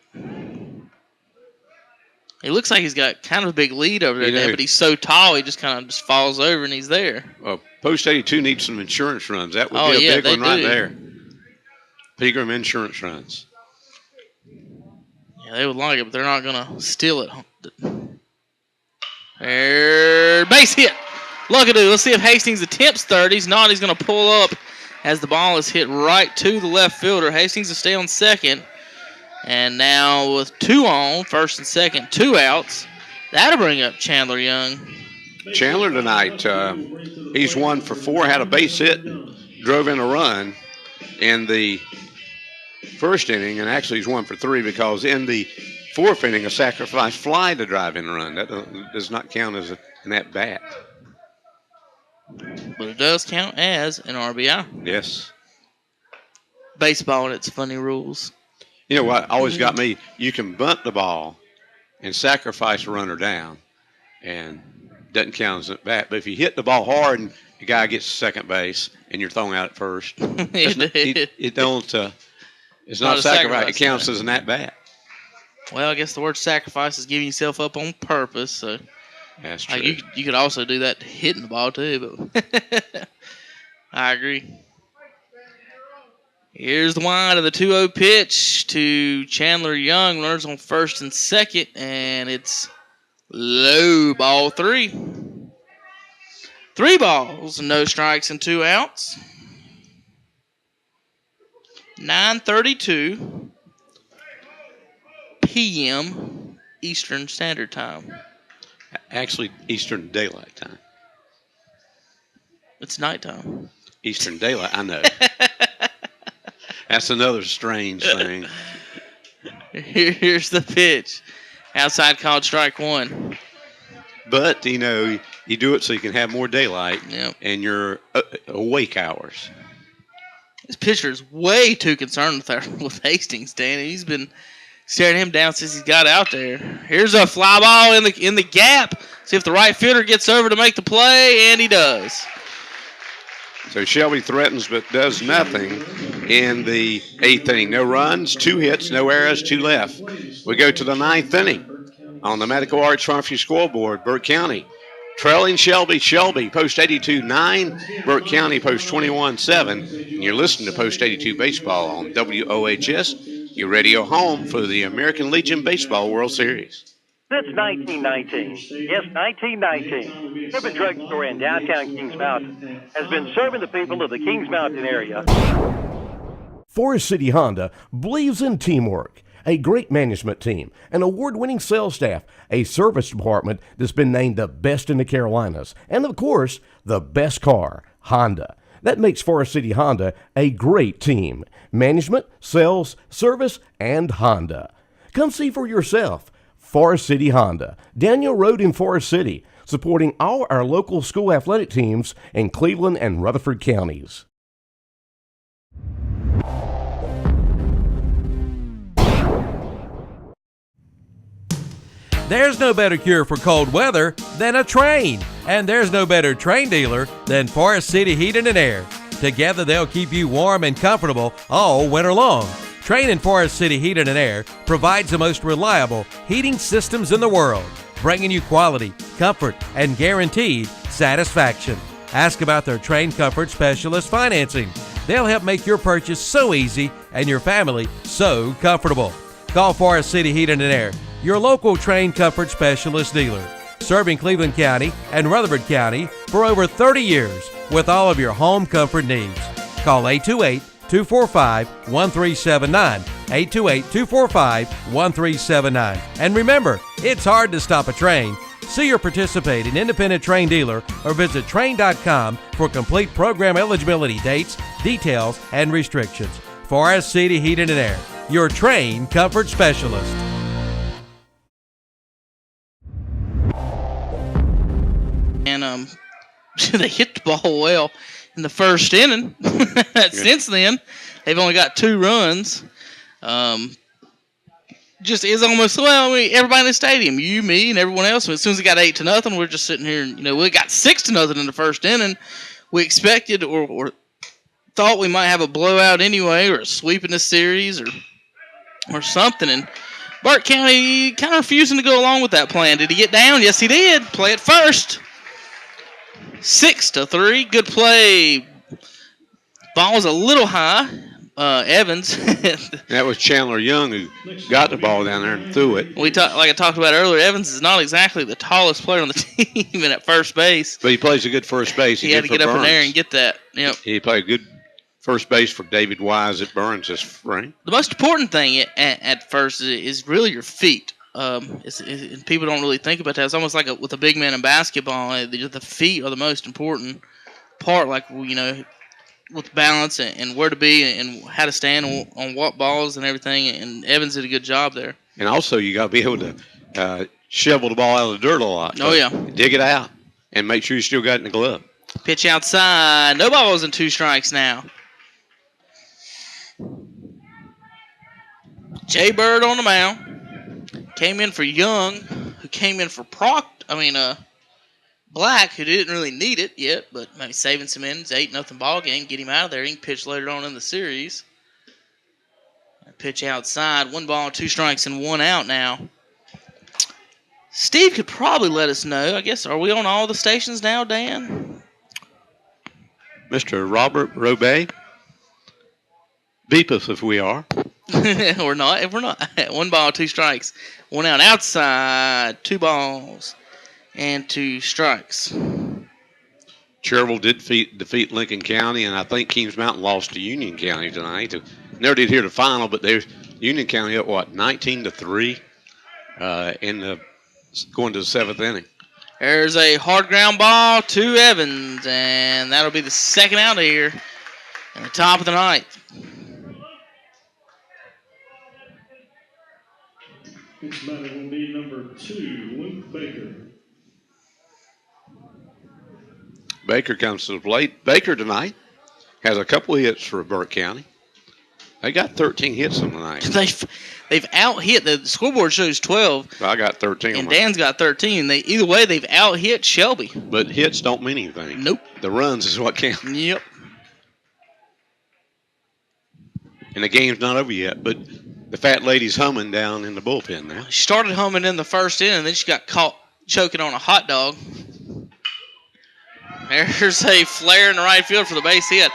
he looks like he's got kind of a big lead over there, but he's so tall he just kind of just falls over and he's there.
Well, Post 82 needs some insurance runs. That would be a big one right there. Pegram insurance runs.
Yeah, they would like it, but they're not going to steal it. There, base hit. Luckadoo. Let's see if Hastings attempts third. He's not. He's going to pull up as the ball is hit right to the left fielder. Hastings will stay on second. And now with 2 on, first and second, 2 outs. That'll bring up Chandler Young.
Chandler tonight, he's 1 for 4, had a base hit, and drove in a run in the first inning, and actually he's 1 for 3 because in the 4th inning, a sacrifice fly to drive in a run. That does not count as an at-bat.
But it does count as an RBI.
Yes.
Baseball and its funny rules.
You know what always got me? You can bunt the ball and sacrifice a runner down, and doesn't count as an at-bat. But if you hit the ball hard and the guy gets to second base and you're thrown out at first, it's not a sacrifice. It counts as an at-bat.
Well, I guess the word sacrifice is giving yourself up on purpose. So
that's true.
You could also do that hitting the ball too, but I agree. Here's the wind of the 2-0 pitch to Chandler Young. Runners on first and second, and it's low, ball 3. 3 balls, no strikes and 2 outs. 9:32 p.m. Eastern Standard Time.
Actually, Eastern Daylight Time.
It's nighttime.
Eastern Daylight, I know. That's another strange thing.
Here's the pitch. Outside called strike 1.
But, you do it so you can have more daylight and your awake hours.
This pitcher is way too concerned with Hastings, Danny. He's been staring him down since he's got out there. Here's a fly ball in the gap. See if the right fielder gets over to make the play, and he does.
So Shelby threatens but does nothing in the 8th inning. No runs, 2 hits, no errors, 2 left. We go to the 9th inning. On the Medical Arts Pharmacy scoreboard, Burke County trailing Shelby. Shelby, Post 82-9. Burke County, Post 21-7. And you're listening to Post 82 Baseball on WOHS, your radio home for the American Legion Baseball World Series.
Since 1919, yes, 1919, Shuford Drug Store in downtown Kings Mountain has been serving the people of the Kings Mountain area.
Forest City Honda believes in teamwork, a great management team, an award-winning sales staff, a service department that's been named the best in the Carolinas, and of course, the best car, Honda. That makes Forest City Honda a great team. Management, sales, service, and Honda. Come see for yourself. Forest City Honda, Daniel Road in Forest City, supporting all our local school athletic teams in Cleveland and Rutherford counties.
There's no better cure for cold weather than a train. And there's no better train dealer than Forest City Heating and Air. Together, they'll keep you warm and comfortable all winter long. Train and Forest City Heating and Air provides the most reliable heating systems in the world, bringing you quality, comfort, and guaranteed satisfaction. Ask about their Train Comfort Specialist financing. They'll help make your purchase so easy and your family so comfortable. Call Forest City Heating and Air, your local Train Comfort Specialist dealer, serving Cleveland County and Rutherford County for over 30 years with all of your home comfort needs. Call 828-245-1379, 828-245-1379. And remember, it's hard to stop a train. See your participating independent train dealer or visit train.com for complete program eligibility dates, details, and restrictions. Forest City Heating and Air, your train comfort specialist.
And they hit the ball well in the first inning. Since then, they've only got 2 runs. Just is almost, well, I mean, everybody in the stadium, you, me, and everyone else. As soon as it got 8-0, we're just sitting here, and, we got 6-0 in the first inning. We expected or thought we might have a blowout anyway, or a sweep in the series, or something. And Burke County kind of refusing to go along with that plan. Did he get down? Yes, he did. Play it first. 6-3. Good play. Ball was a little high. Evans.
That was Chandler Young who got the ball down there and threw it.
Like I talked about earlier, Evans is not exactly the tallest player on the team and at first base.
But he plays a good first base.
He had to get up in there and get that. Yep.
He played good first base for David Wise at Burns this spring.
The most important thing at first is really your feet. And people don't really think about that. It's almost like with a big man in basketball. The feet are the most important part. Like, with balance and where to be and how to stand on what balls and everything. And Evans did a good job there.
And also, you got to be able to shovel the ball out of the dirt a lot.
Oh, yeah.
Dig it out and make sure you still got it in the glove.
Pitch outside. No balls and 2 strikes now. Jay Bird on the mound. Came in for Young, who came in for Black, who didn't really need it yet, but maybe saving some innings, 8-0 ball game, get him out of there. He can pitch later on in the series. Pitch outside, 1 ball, 2 strikes, and 1 out now. Steve could probably let us know. I guess, are we on all the stations now, Dan?
Mr. Robert Robey, beep us if we are.
Or not, if we're not. 1 ball, 2 strikes, 1 out. Outside, 2 balls. And 2 strikes.
Cherville did defeat Lincoln County, and I think Keams Mountain lost to Union County tonight. Never did hear the final, but there's Union County at 19-3 going to the 7th inning.
There's a hard ground ball to Evans, and that'll be the 2nd out of here in the top of the 9th.
Next batter will be number 2, Luke Baker.
Baker comes to the plate. Baker tonight has a couple of hits for Burke County. They got 13 hits on the night.
They've out-hit. The scoreboard shows 12.
I got 13.
And Dan's got 13. Either way, they've out-hit Shelby.
But hits don't mean anything.
Nope.
The runs is what counts.
Yep.
And the game's not over yet, but the fat lady's humming down in the bullpen now.
She started humming in the first inning, then she got caught choking on a hot dog. There's a flare in the right field for the base hit.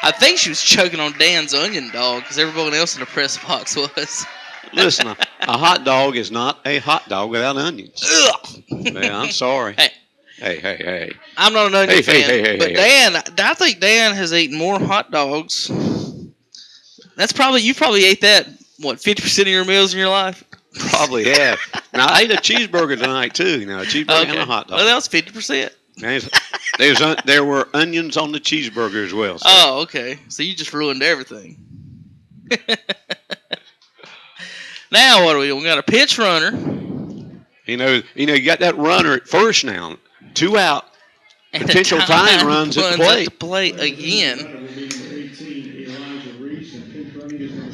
I think she was choking on Dan's onion dog because everyone else in the press box was.
Listen, a hot dog is not a hot dog without onions.
Ugh.
Man, I'm sorry.
Hey. I'm not an onion fan. But Dan, I think Dan has eaten more hot dogs. You probably ate that, 50% of your meals in your life?
Probably have. Now, I ate a cheeseburger tonight, too. A cheeseburger and a hot dog.
Well, that was 50%.
There were onions on the cheeseburger as well. So.
Oh, okay. So you just ruined everything. Now what do we got a pitch runner.
You got that runner at first now. 2 out. And potential time runs at the
plate again.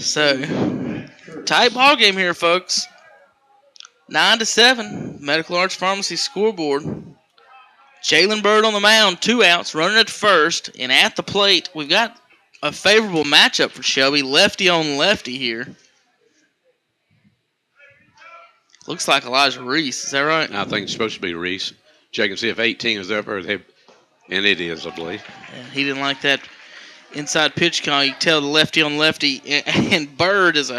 So tight ball game here, folks. 9-7.
Medical Arts Pharmacy scoreboard. Jalen Bird on the mound, 2 outs, running at first, and at the plate, we've got a favorable matchup for Shelby, lefty on lefty here. Looks like Elijah Reese. Is that right?
I think it's supposed to be Reese. Check and see if 18 is up, and it is, I believe.
Yeah, he didn't like that inside pitch call. You can tell the lefty on lefty, and Bird is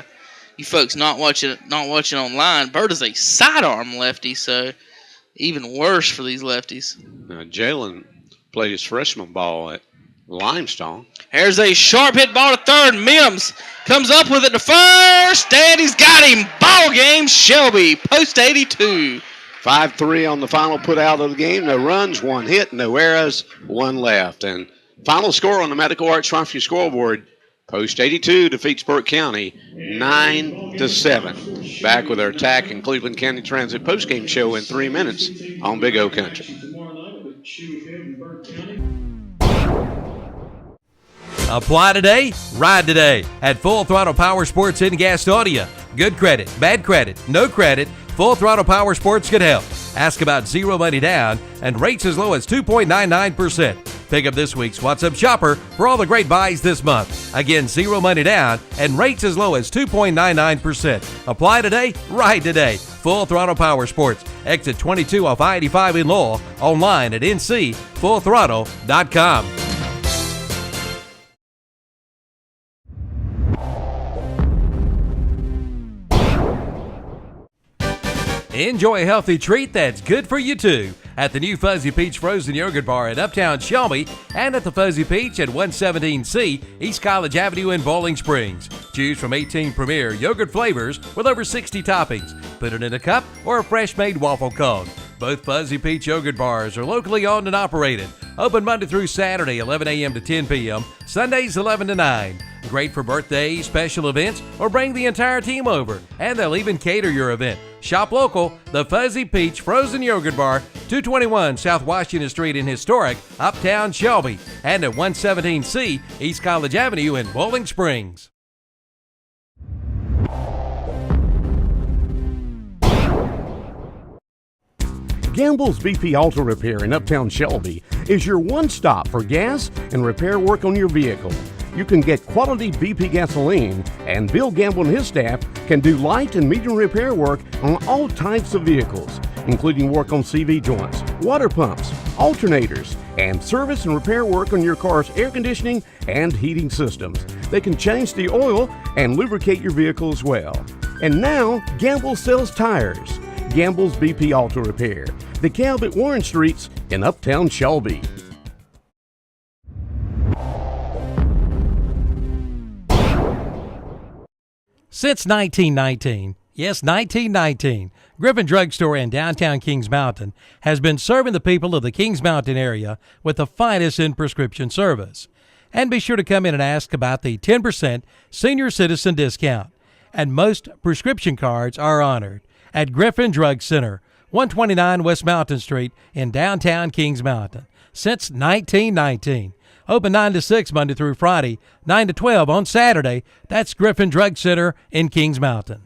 you folks not watching online, Bird is a sidearm lefty, so even worse for these lefties.
Now, Jalen played his freshman ball at Limestone.
Here's a sharp hit ball to third. Mims comes up with it to first, and he's got him. Ball game, Shelby, post 82.
5-3 on the final put out of the game. No runs, 1 hit, no errors, 1 left. And final score on the Medical Arts Pharmacy scoreboard, post 82 defeats Burke County 9-7. Back with our TAC and Cleveland County Transit postgame show in 3 minutes on Big O Country.
Apply today, ride today at Full Throttle Power Sports in Gastonia. Good credit, bad credit, no credit. Full Throttle Power Sports can help. Ask about zero money down and rates as low as 2.99%. Pick up this week's What's Up Shopper for all the great buys this month. Again, zero money down and rates as low as 2.99%. Apply today, ride today. Full Throttle Power Sports. Exit 22 off I-85 in Lowell. Online at ncfullthrottle.com. Enjoy a healthy treat that's good for you too at the new Fuzzy Peach Frozen Yogurt Bar at Uptown Shelby and at the Fuzzy Peach at 117C East College Avenue in Bowling Springs. Choose from 18 premier yogurt flavors with over 60 toppings. Put it in a cup or a fresh-made waffle cone. Both Fuzzy Peach Yogurt Bars are locally owned and operated. Open Monday through Saturday, 11 a.m. to 10 p.m., Sundays 11 to 9. Great for birthdays, special events, or bring the entire team over, and they'll even cater your event. Shop local, the Fuzzy Peach Frozen Yogurt Bar, 221 South Washington Street in historic Uptown Shelby, and at 117C East College Avenue in Bowling Springs.
Gamble's BP Auto Repair in Uptown Shelby is your one-stop for gas and repair work on your vehicle. You can get quality BP gasoline, and Bill Gamble and his staff can do light and medium repair work on all types of vehicles, including work on CV joints, water pumps, alternators, and service and repair work on your car's air conditioning and heating systems. They can change the oil and lubricate your vehicle as well. And now, Gamble sells tires. Gamble's BP Auto Repair, the Cab at Warren Streets in Uptown Shelby.
Since 1919, yes, 1919, Griffin Drug Store in downtown Kings Mountain has been serving the people of the Kings Mountain area with the finest in prescription service. And be sure to come in and ask about the 10% senior citizen discount. And most prescription cards are honored at Griffin Drug Center, 129 West Mountain Street in downtown Kings Mountain. Since 1919. Open 9 to 6 Monday through Friday, 9 to 12 on Saturday. That's Griffin Drug Center in Kings Mountain.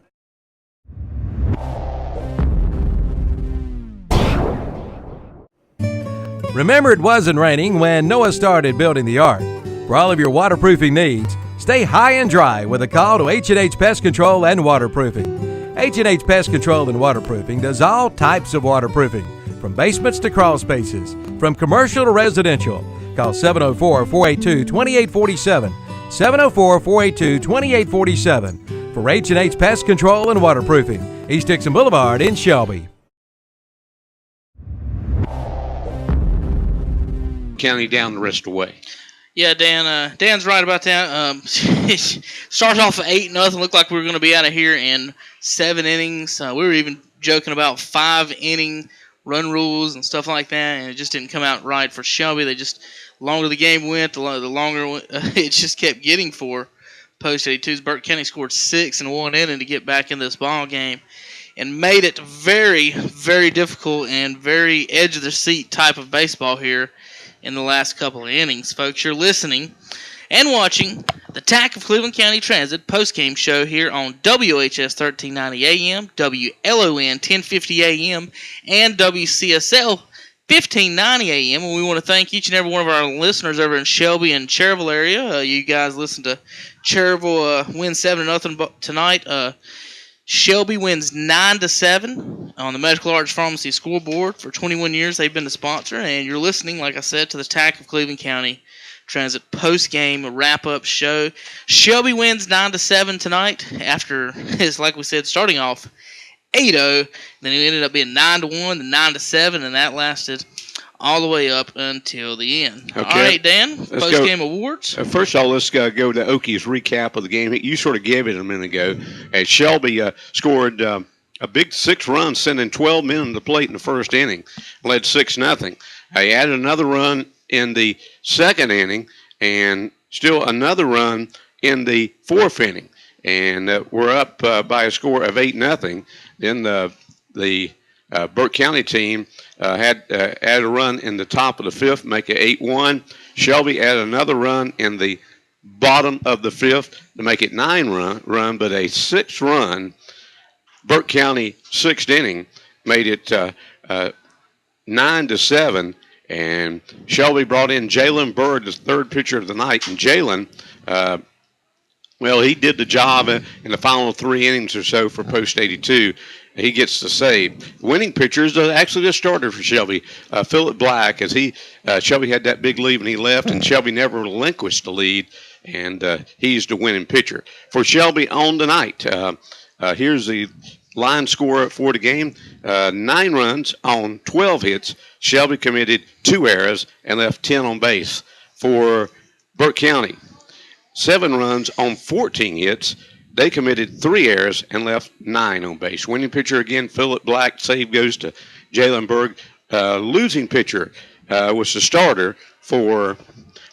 Remember, it wasn't raining when Noah started building the ark. For all of your waterproofing needs, stay high and dry with a call to H&H Pest Control and Waterproofing. H&H Pest Control and Waterproofing does all types of waterproofing, from basements to crawl spaces, from commercial to residential. Call 704-482-2847, 704-482-2847 for H&H Pest Control and Waterproofing, East Dixon Boulevard in Shelby.
County down the rest away.
Yeah, Dan. Dan's right about that. Started off at 8-0. Looked like we were going to be out of here in 7 innings. We were even joking about 5-inning run rules and stuff like that, and it just didn't come out right for Shelby. The longer the game went, the longer it just kept getting for post 82s. Burke County scored 6 in 1 inning to get back in this ball game, and made it very, very difficult and very edge of the seat type of baseball here in the last couple of innings. Folks, you're listening and watching the TAC of Cleveland County Transit postgame show here on WHS 1390 AM, WLON 1050 AM, and WCSL 1590 AM. And we want to thank each and every one of our listeners over in Shelby and Cherville area. You guys listen to Cherville win 7-0 tonight. Shelby wins 9-7 on the Medical Arts Pharmacy scoreboard. For 21 years, they've been the sponsor. And you're listening, like I said, to the TAC of Cleveland County Transit post-game wrap-up show. Shelby wins 9-7 tonight after, like we said, starting off 8-0. Then it ended up being 9-1, then 9-7, and that lasted all the way up until the end.
Okay.
All right, Dan, post-game awards.
First of all, let's go to Oki's recap of the game. You sort of gave it a minute ago. And Shelby scored a big 6 runs, sending 12 men to the plate in the first inning, led 6-0. He added another run in the second inning, and still another run in the fourth inning. And we're up by a score of 8-0. Then the Burke County team had added a run in the top of the fifth, make it 8-1. Shelby added another run in the bottom of the fifth to make it 9-run, but a 6-run Burke County sixth inning made it 9-7. And Shelby brought in Jalen Bird, the third pitcher of the night, and Jalen. Well, he did the job in the final 3 innings or so for post 82. He gets the save. Winning pitcher is actually the starter for Shelby, Philip Black, as Shelby had that big lead when he left, and Shelby never relinquished the lead, and he's the winning pitcher. For Shelby on tonight, here's the line score for the game. 9 runs on 12 hits. Shelby committed 2 errors and left 10 on base. For Burke County, 7 runs on 14 hits. They committed 3 errors and left 9 on base. Winning pitcher again, Philip Black. Save goes to Jalen Berg. Losing pitcher was the starter for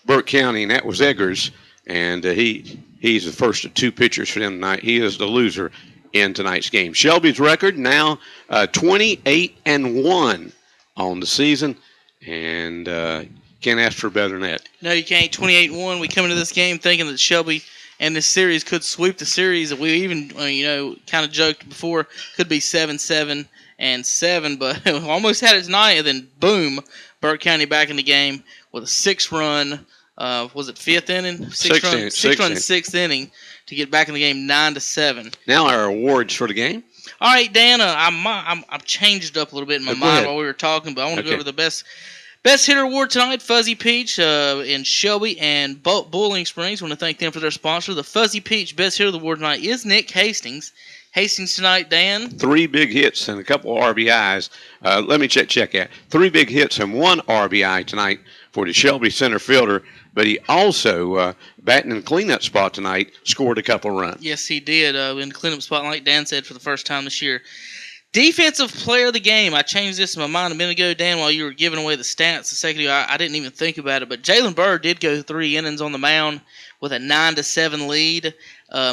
Burke County, and that was Eggers. And he's the first of 2 pitchers for them tonight. He is the loser in tonight's game. Shelby's record now 28-1 on the season, and can't ask for better than that.
No, you can't. 28-1. We come into this game thinking that Shelby and this series could sweep the series. We even, kind of joked before, could be 7-7-7, but almost had it tonight, and then boom, Burke County back in the game with a 6-run, was it 5th inning? 6-run, 6th inning to get back in the game 9-7.
Now our awards for the game.
All right, Dan, I've changed it up a little bit in my mind while we were talking, but I want to go over the best hitter award tonight. Fuzzy Peach in Shelby and Bowling Springs. I want to thank them for their sponsor. The Fuzzy Peach best hitter award tonight is Nick Hastings. Hastings tonight, Dan.
3 big hits and a couple of RBIs. Let me check out. 3 big hits and 1 RBI tonight for the Shelby center fielder. But he also, batting in the cleanup spot tonight, scored a couple runs.
Yes, he did. In the cleanup spot, like Dan said, for the first time this year. Defensive player of the game. I changed this in my mind a minute ago, Dan, while you were giving away the stats a second ago. I didn't even think about it, but Jalen Bird did go 3 innings on the mound with a 9-7 lead.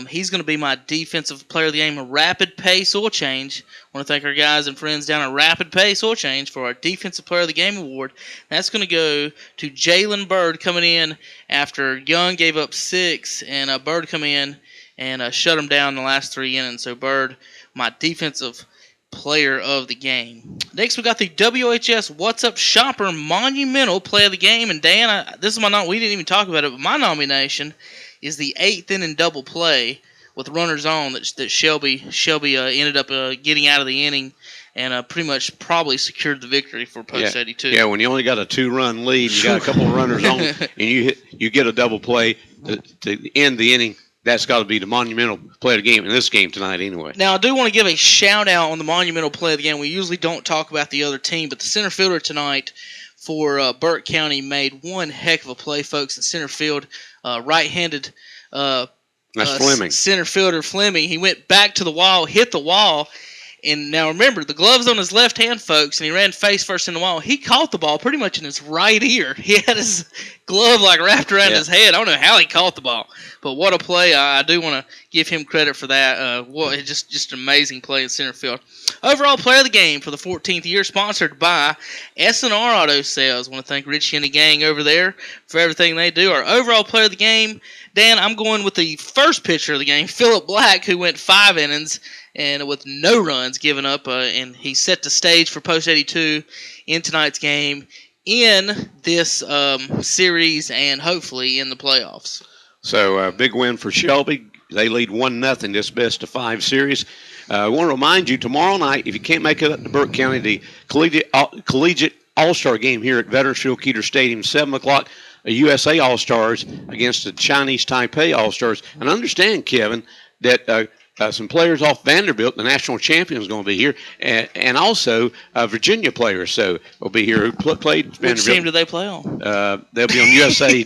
He's going to be my defensive player of the game. A Rapid Pace Oil Change. I want to thank our guys and friends down at Rapid Pace Oil Change for our defensive player of the game award. That's going to go to Jalen Bird, coming in after Young gave up 6, and Bird come in and shut him down in the last 3 innings. So Bird, my defensive player of the game. Next, we got the WHS What's Up Shopper Monumental Play of the Game. And Dan, this is my we didn't even talk about it, but my nomination is the 8th inning double play with runners on that Shelby ended up getting out of the inning and pretty much probably secured the victory for post 82.
Yeah, when you only got a 2-run lead, you got a couple of runners on, and you get a double play to end the inning. That's got to be the monumental play of the game in this game tonight anyway.
Now, I do want to give a shout-out on the monumental play of the game. We usually don't talk about the other team, but the center fielder tonight for Burke County made one heck of a play, folks, in center field. Right-handed
that's Fleming.
Center fielder Fleming. He went back to the wall, hit the wall, and now remember, the glove's on his left hand, folks, and he ran face first in the wall. He caught the ball pretty much in his right ear. He had his glove wrapped around his head. I don't know how he caught the ball, but what a play. I do want to give him credit for that. Just an amazing play in center field. Overall player of the game for the 14th year, sponsored by S&R Auto Sales. I want to thank Richie and the gang over there for everything they do. Our overall player of the game, Dan, I'm going with the first pitcher of the game, Phillip Black, who went 5 innings and with no runs given up, and he set the stage for post 82 in tonight's game in this series and hopefully in the playoffs.
So big win for Shelby. They lead 1-0 this best-of-5 series. I want to remind you, tomorrow night, if you can't make it up to Burke County, the collegiate All-Star game here at Veterans Field Keeter Stadium, 7 o'clock, USA All-Stars against the Chinese Taipei All-Stars. And understand, Kevin, that some players off Vanderbilt, the national champion, is going to be here, and also Virginia players will be here who played Vanderbilt.
Which team do they play on?
They'll be on USA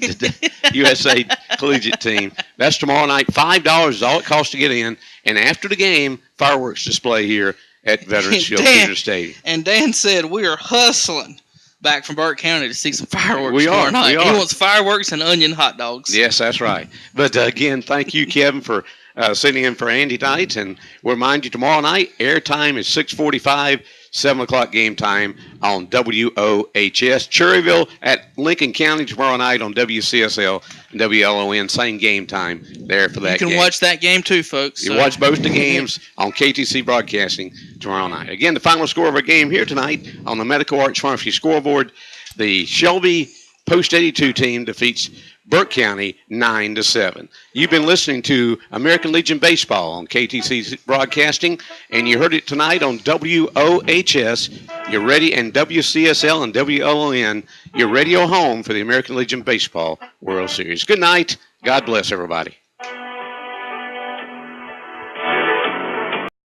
USA Collegiate team. That's tomorrow night. $5 is all it costs to get in, and after the game, fireworks display here at Veterans Field Keeter Stadium.
And Dan said we are hustling back from Burke County to see some fireworks.
We are.
He wants fireworks and onion hot dogs.
Yes, that's right. But again, thank you, Kevin, for sitting in for Andy tonight. And we'll remind you, tomorrow night, airtime is 6:45, 7 o'clock game time on WOHS. Cherryville at Lincoln County tomorrow night on WCSL and WLON. Same game time there for that game.
You can watch that game too, folks.
You watch both the games on KTC Broadcasting tomorrow night. Again, the final score of our game here tonight on the Medical Arts Pharmacy scoreboard, the Shelby Post 82 team defeats Burke County 9-7. You've been listening to American Legion Baseball on KTC Broadcasting, and you heard it tonight on WOHS. You're ready, and WCSL and WLON, your radio home for the American Legion Baseball World Series. Good night. God bless everybody.